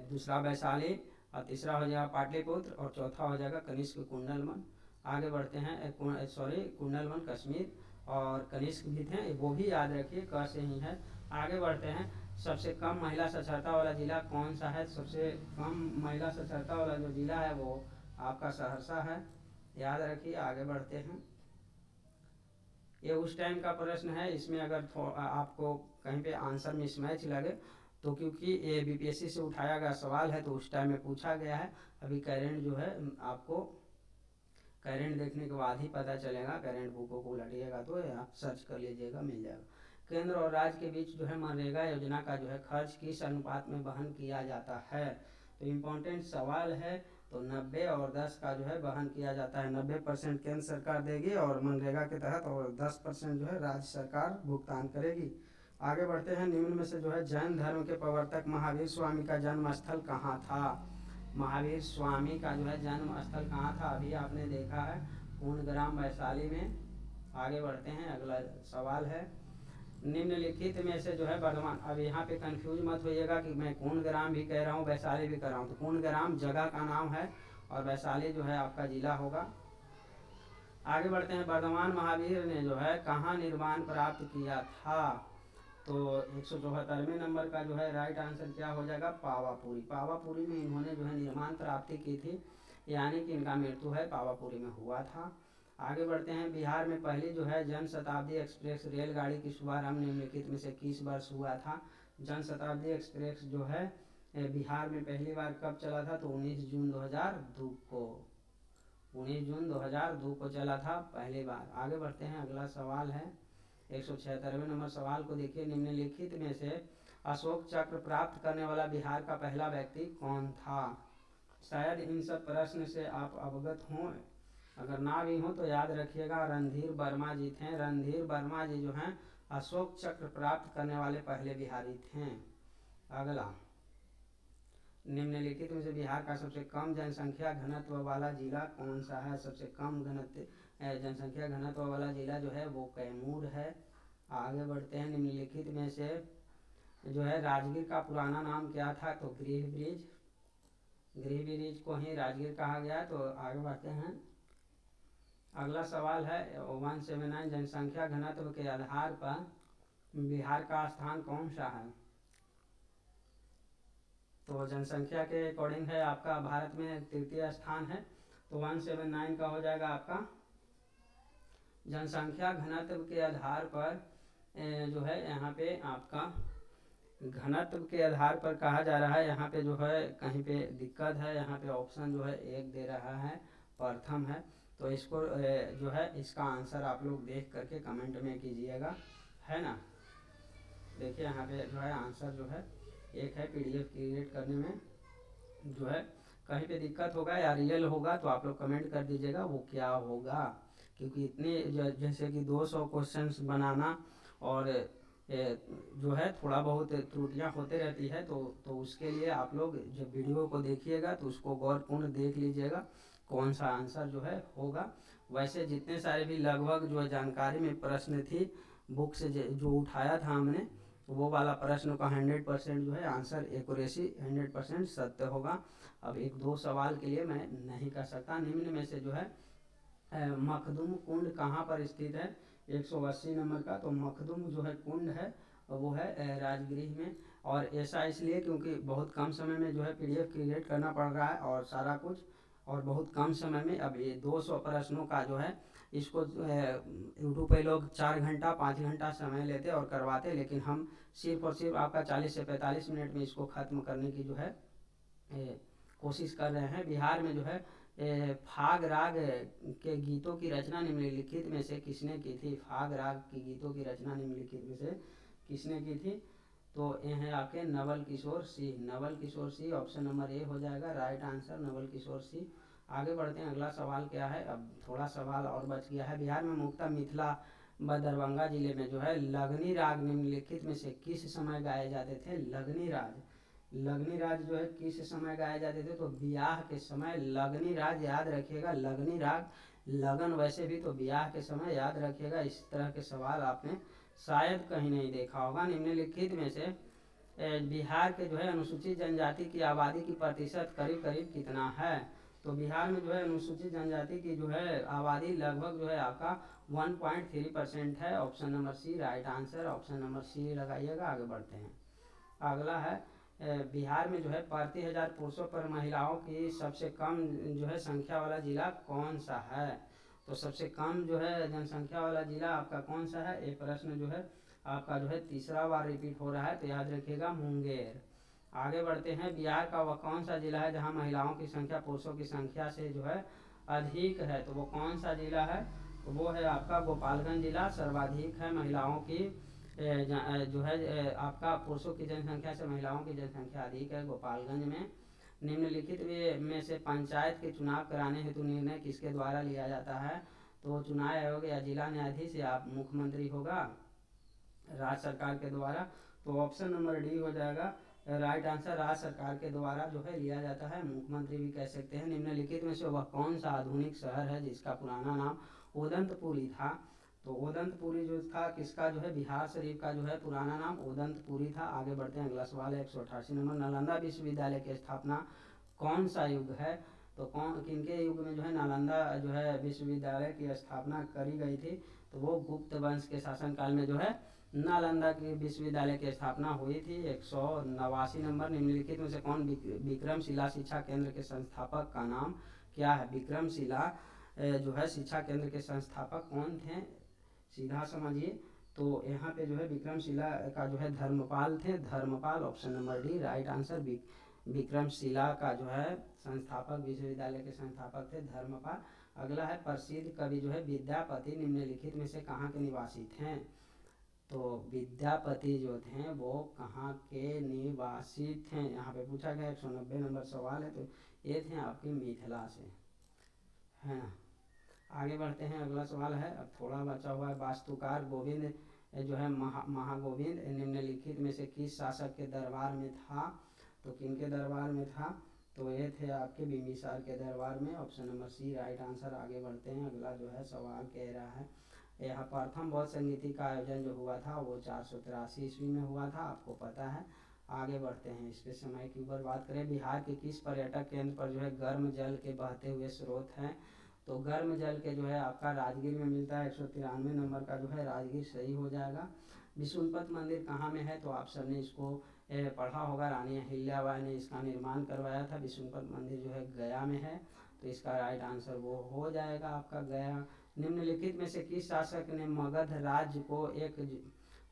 दूसरा वैशाली, और तीसरा हो जाएगा पाटलिपुत्र, और चौथा हो जाएगा कनिष्क कुंडलवन। आगे बढ़ते हैं, कुंडलवन कश्मीर और कनिष्क भी थे, वो भी याद रखिए, क से ही है। आगे बढ़ते हैं, सबसे कम महिला साक्षरता वाला जिला कौन सा है? सबसे कम महिला साक्षरता वाला जो जिला है वो आपका सहरसा है, याद रखिए। आगे बढ़ते हैं, ये उस टाइम का प्रश्न है, इसमें अगर आपको कहीं पे आंसर मिसमैच लगे तो क्योंकि ये बीपीएससी से उठाया गया सवाल है तो उस टाइम में पूछा गया है। अभी करेंट जो है आपको करेंट देखने के बाद ही पता चलेगा, करेंट बुकों को उलटिएगा तो आप सर्च कर लीजिएगा, मिल जाएगा। केंद्र और राज्य के बीच जो है मनरेगा योजना का जो है खर्च किस अनुपात में वहन किया जाता है? तो इम्पोर्टेंट सवाल है। तो 90 और 10 का जो है वहन किया जाता है। 90% केंद्र सरकार देगी और मनरेगा के तहत, और 10% जो है राज्य सरकार भुगतान करेगी। आगे बढ़ते हैं, निम्न में से जो है जैन धर्म के प्रवर्तक महावीर स्वामी का जन्म स्थल कहाँ था? महावीर स्वामी का जो है जन्म स्थल कहाँ था? अभी आपने देखा है पूर्णग्राम वैशाली में। आगे बढ़ते हैं, अगला सवाल है, निम्नलिखित में से जो है वर्धमान, अब यहाँ पे कंफ्यूज मत होइएगा कि मैं पूर्णग्राम भी कह रहा हूँ वैशाली भी कह रहा हूँ। तो पूर्णग्राम जगह का नाम है और वैशाली जो है आपका जिला होगा। आगे बढ़ते हैं, वर्धमान महावीर ने जो है कहाँ निर्माण प्राप्त किया था? तो 174वें नंबर का जो है राइट आंसर क्या हो जाएगा? पावापुरी। पावापुरी में इन्होंने जो है निर्माण प्राप्ति की थी, यानी कि इनका मृत्यु है पावापुरी में हुआ था। आगे बढ़ते हैं, बिहार में पहली जो है जन शताब्दी एक्सप्रेस रेलगाड़ी की शुभारंभ निम्नलिखित में से किस वर्ष हुआ था? जन शताब्दी एक्सप्रेस जो है बिहार में पहली बार कब चला था? तो 19 जून 2002 को, 19 जून 2002 को चला था पहली बार। आगे बढ़ते हैं, अगला सवाल है 176वें नंबर सवाल को देखिए, निम्नलिखित में से अशोक चक्र प्राप्त करने वाला बिहार का पहला व्यक्ति कौन था? शायद इन सब प्रश्न से आप अवगत हों, अगर ना भी हो तो याद रखिएगा, रणधीर वर्मा जी थे। रणधीर वर्मा जी जो हैं अशोक चक्र प्राप्त करने वाले पहले बिहारी थे। अगला, निम्नलिखित में से बिहार का सबसे कम जनसंख्या घनत्व वाला जिला कौन सा है? सबसे कम जनसंख्या घनत्व वाला जिला जो है वो कैमूर है। आगे बढ़ते हैं, निम्नलिखित में से जो है राजगीर का पुराना नाम क्या था? तो गृह ब्रिज, गृह ब्रिज को ही राजगीर कहा गया। तो आगे बढ़ते हैं, अगला सवाल है 179, जनसंख्या घनत्व के आधार पर बिहार का स्थान कौन सा है? तो जनसंख्या के अकॉर्डिंग है आपका भारत में तृतीय स्थान है। तो 179 का हो जाएगा आपका जनसंख्या घनत्व के आधार पर जो है यहाँ पे आपका घनत्व के आधार पर कहा जा रहा है। यहाँ पे जो है कहीं पे दिक्कत है, यहाँ पे ऑप्शन जो है एक दे रहा है, प्रथम है। तो इसको जो है इसका आंसर आप लोग देख करके कमेंट में कीजिएगा, है ना। देखिए यहाँ पे जो है आंसर जो है एक है, पीडीएफ क्रिएट करने में जो है कहीं पे दिक्कत होगा या रियल होगा तो आप लोग कमेंट कर दीजिएगा वो क्या होगा, क्योंकि इतने जैसे कि 200 क्वेश्चंस बनाना और जो है थोड़ा बहुत त्रुटियां होते रहती है, तो उसके लिए आप लोग जब वीडियो को देखिएगा तो उसको गौरपूर्ण देख लीजिएगा कौन सा आंसर जो है होगा। वैसे जितने सारे भी लगभग जो जानकारी में प्रश्न थी बुक से जो उठाया था हमने, वो वाला प्रश्न का 100% जो है आंसर एक्यूरेसी 100% सत्य होगा। अब एक दो सवाल के लिए मैं नहीं कर सकता। निम्न में से जो है मखदूम कुंड कहाँ पर स्थित है? 180 नंबर का। तो मखदूम जो है कुंड है वो है राजगृह में, और ऐसा इसलिए क्योंकि बहुत कम समय में जो है पीडीएफ क्रिएट करना पड़ रहा है और सारा कुछ, और बहुत कम समय में। अब ये 200 प्रश्नों का जो है इसको यूट्यूब पे लोग 4 घंटा 5 घंटा समय लेते और करवाते, लेकिन हम सिर्फ और सिर्फ आपका 40 से 45 मिनट में इसको ख़त्म करने की जो है कोशिश कर रहे हैं। बिहार में जो है फाग राग के गीतों की रचना निम्नलिखित में से किसने की थी? फाग राग की गीतों की रचना निम्नलिखित में से किसने की थी? तो ये है आपके नवल किशोर सिंह, नवल किशोर सिंह ऑप्शन नंबर ए हो जाएगा राइट आंसर, नवल किशोर सिंह। आगे बढ़ते हैं, अगला सवाल क्या है, अब थोड़ा सवाल और बच गया है। बिहार में मुख्यतः मिथिला व दरभंगा जिले में जो है लगनी राग निम्नलिखित में से किस समय गाए जाते थे। लगनी राग, लगनी राग जो है किस समय गाए जाते थे, तो ब्याह के समय लगनी राग, याद रखिएगा लगनी राग, लगन वैसे भी तो ब्याह के समय, याद रखिएगा। इस तरह के सवाल आपने शायद कहीं नहीं देखा होगा। निम्नलिखित में से बिहार के जो है अनुसूचित जनजाति की आबादी की प्रतिशत करीब करीब कितना है। तो बिहार में जो है अनुसूचित जनजाति की जो है आबादी लगभग जो है आपका 1.3% है। Option number C right answer, option number C लगाइएगा। आगे बढ़ते हैं, अगला है बिहार में जो है प्रति 1000 पुरुषों पर महिलाओं की सबसे कम जो है संख्या वाला जिला कौन सा है। तो सबसे कम जो है जनसंख्या वाला जिला आपका कौन सा है, ये प्रश्न जो है आपका जो है तीसरा बार रिपीट हो रहा है, तो याद रखिएगा मुंगेर। आगे बढ़ते हैं, बिहार का वह कौन सा जिला है जहां महिलाओं की संख्या पुरुषों की संख्या से जो है अधिक है। तो वो कौन सा जिला है, तो वो है आपका गोपालगंज जिला। सर्वाधिक है महिलाओं की जो है आपका पुरुषों की जनसंख्या से महिलाओं की जनसंख्या अधिक है गोपालगंज में। निम्नलिखित में से पंचायत के चुनाव कराने हेतु निर्णय किसके द्वारा लिया जाता है। तो चुनाव आयोग या जिला न्यायाधीश या मुख्यमंत्री होगा, राज्य सरकार के द्वारा। तो ऑप्शन नंबर डी हो जाएगा राइट आंसर, राज्य सरकार के द्वारा जो है लिया जाता है, मुख्यमंत्री भी कह सकते हैं। निम्नलिखित में से वह कौन सा आधुनिक शहर है जिसका पुराना नाम उदंतपुरी था। तो उदंतपुरी जो था किसका जो है, बिहार शरीफ का जो है पुराना नाम उदंतपुरी था। आगे बढ़ते हैं, अगला सवाल है 188 नंबर, नालंदा विश्वविद्यालय की स्थापना कौन सा युग है। तो कौन किनके युग में जो है नालंदा जो है विश्वविद्यालय की स्थापना करी गई थी। तो वो गुप्त वंश के शासनकाल में जो है नालंदा की विश्वविद्यालय की स्थापना हुई थी। 189 नंबर, निम्नलिखित में से कौन विक्रमशिला शिक्षा केंद्र के संस्थापक का नाम क्या है। विक्रमशिला जो है शिक्षा केंद्र के संस्थापक कौन थे, सीधा समझिए। तो यहाँ पे जो है विक्रमशिला का जो है धर्मपाल थे, Dharmapal. Option number D right answer, Vikramshila का जो है संस्थापक, विश्वविद्यालय के संस्थापक थे धर्मपाल। अगला है प्रसिद्ध कवि जो है विद्यापति निम्नलिखित में से कहाँ के निवासी थे। तो विद्यापति जो थे वो कहाँ के निवासी थे, यहाँ पे पूछा गया। 190 नंबर सवाल है, तो ये थे आपके मिथिला से, है ना। आगे बढ़ते हैं, अगला सवाल है, अब थोड़ा बचा हुआ है। वास्तुकार गोविंद जो है महागोविंद निम्नलिखित में से किस शासक के दरबार में था। तो किनके दरबार में था, तो ये थे आपके बिंबिसार के दरबार में। Option number C right answer. आगे बढ़ते हैं, अगला जो है सवाल कह रहा है, यहाँ प्रथम बौद्ध संगीति का आयोजन जो हुआ था वो 483 ईस्वी में हुआ था, आपको पता है। आगे बढ़ते हैं, इसके समय की ऊपर बात करें, बिहार के किस पर्यटक केंद्र पर जो है गर्म जल के बहते हुए स्रोत हैं। तो गर्म जल के जो है आपका राजगीर में मिलता है। 193 नंबर का जो है राजगीर सही हो जाएगा। विष्णुपद मंदिर कहाँ में है, तो आप सबने इसको पढ़ा होगा, रानी अहिल्याबाई ने इसका निर्माण करवाया था। विष्णुपद मंदिर जो है गया में है, तो इसका राइट आंसर वो हो जाएगा आपका गया। निम्नलिखित में से किस शासक ने मगध राज्य को एक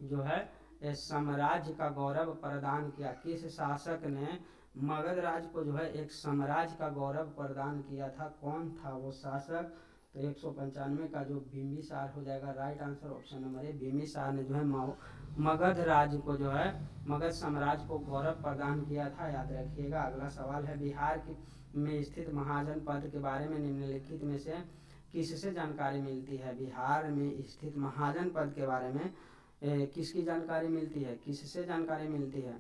जो है साम्राज्य का गौरव प्रदान किया। किस शासक ने मगध राज्य को जो है एक साम्राज्य का गौरव प्रदान किया था, कौन था वो शासक। तो 195 का जो बिंबिसार हो जाएगा राइट आंसर, ऑप्शन नंबर ए बिंबिसार ने जो है मगध राज्य को जो है मगध साम्राज्य को गौरव प्रदान किया था, याद रखिएगा। अगला सवाल है, बिहार में स्थित महाजनपद के बारे में निम्नलिखित में से किससे जानकारी मिलती है। बिहार में स्थित महाजनपद के बारे में किसकी जानकारी मिलती है, किससे जानकारी मिलती है,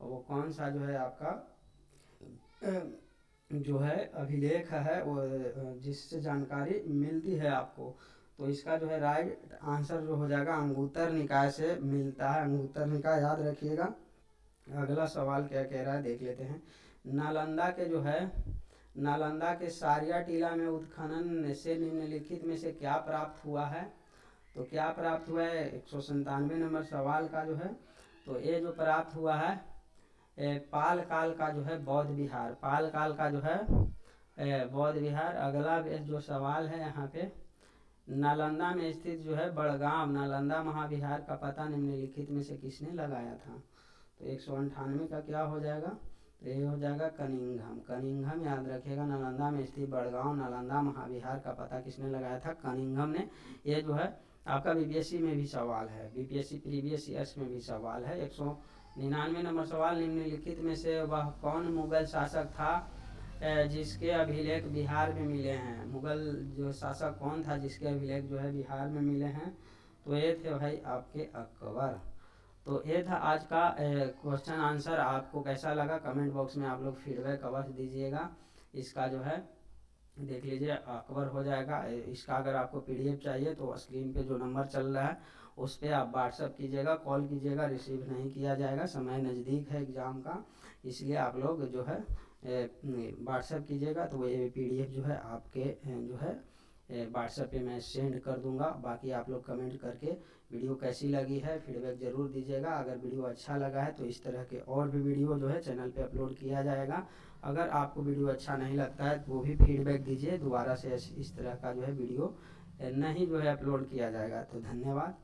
और वो कौन सा जो है आपका जो है अभिलेख है वो जिससे जानकारी मिलती है आपको। तो इसका जो है राइट आंसर जो हो जाएगा अंगुत्तर निकाय से मिलता है, अंगुत्तर निकाय, याद रखिएगा। अगला सवाल क्या कह रहा है देख लेते हैं। नालंदा के जो है नालंदा के सारिया टीला में उत्खनन से निम्नलिखित में से क्या प्राप्त हुआ है। तो क्या प्राप्त हुआ है, 197 नंबर सवाल का जो है, तो ये जो प्राप्त हुआ है पाल काल का जो है बौद्ध विहार, पाल काल का जो है बौद्ध विहार। अगला जो सवाल है यहाँ पे, नालंदा में स्थित जो है बड़गांव नालंदा महाविहार का पता निम्नलिखित में से किसने लगाया था। तो 198 का क्या हो जाएगा, तो ये हो जाएगा कनिंघम, कनिंघम, याद रखिएगा। नालंदा में स्थित बड़गांव नालंदा महाविहार का पता किसने लगाया था, कनिंघम ने। ये जो है आपका बीपीएससी में भी सवाल है, बीपीएससी प्रीवियस ईयर्स में भी सवाल है। 99 नंबर सवाल, निम्नलिखित में से वह कौन मुगल शासक था जिसके अभिलेख बिहार में मिले हैं? मुगल जो शासक कौन था जिसके अभिलेख जो है बिहार में मिले हैं? तो ये थे भाई आपके अकबर। तो ये था आज का क्वेश्चन आंसर। आपको कैसा लगा कमेंट बॉक्स में आप लोग फीडबैक अवश्य दीजिएगा। इसका जो है देख लीजिए कवर हो जाएगा। इसका अगर आपको पीडीएफ चाहिए तो स्क्रीन पे जो नंबर चल रहा है उस पर आप व्हाट्सअप कीजिएगा, कॉल कीजिएगा, रिसीव नहीं किया जाएगा। समय नज़दीक है एग्ज़ाम का, इसलिए आप लोग जो है व्हाट्सअप कीजिएगा तो ये पीडीएफ जो है आपके जो है व्हाट्सएप पे मैं सेंड कर दूंगा। बाकी आप लोग कमेंट करके वीडियो कैसी लगी है फीडबैक ज़रूर दीजिएगा। अगर वीडियो अच्छा लगा है तो इस तरह के और भी वीडियो जो है चैनल पे अपलोड किया जाएगा। अगर आपको वीडियो अच्छा नहीं लगता है तो वो भी फीडबैक दीजिए, दोबारा से इस तरह का जो है वीडियो नहीं जो है अपलोड किया जाएगा। तो धन्यवाद।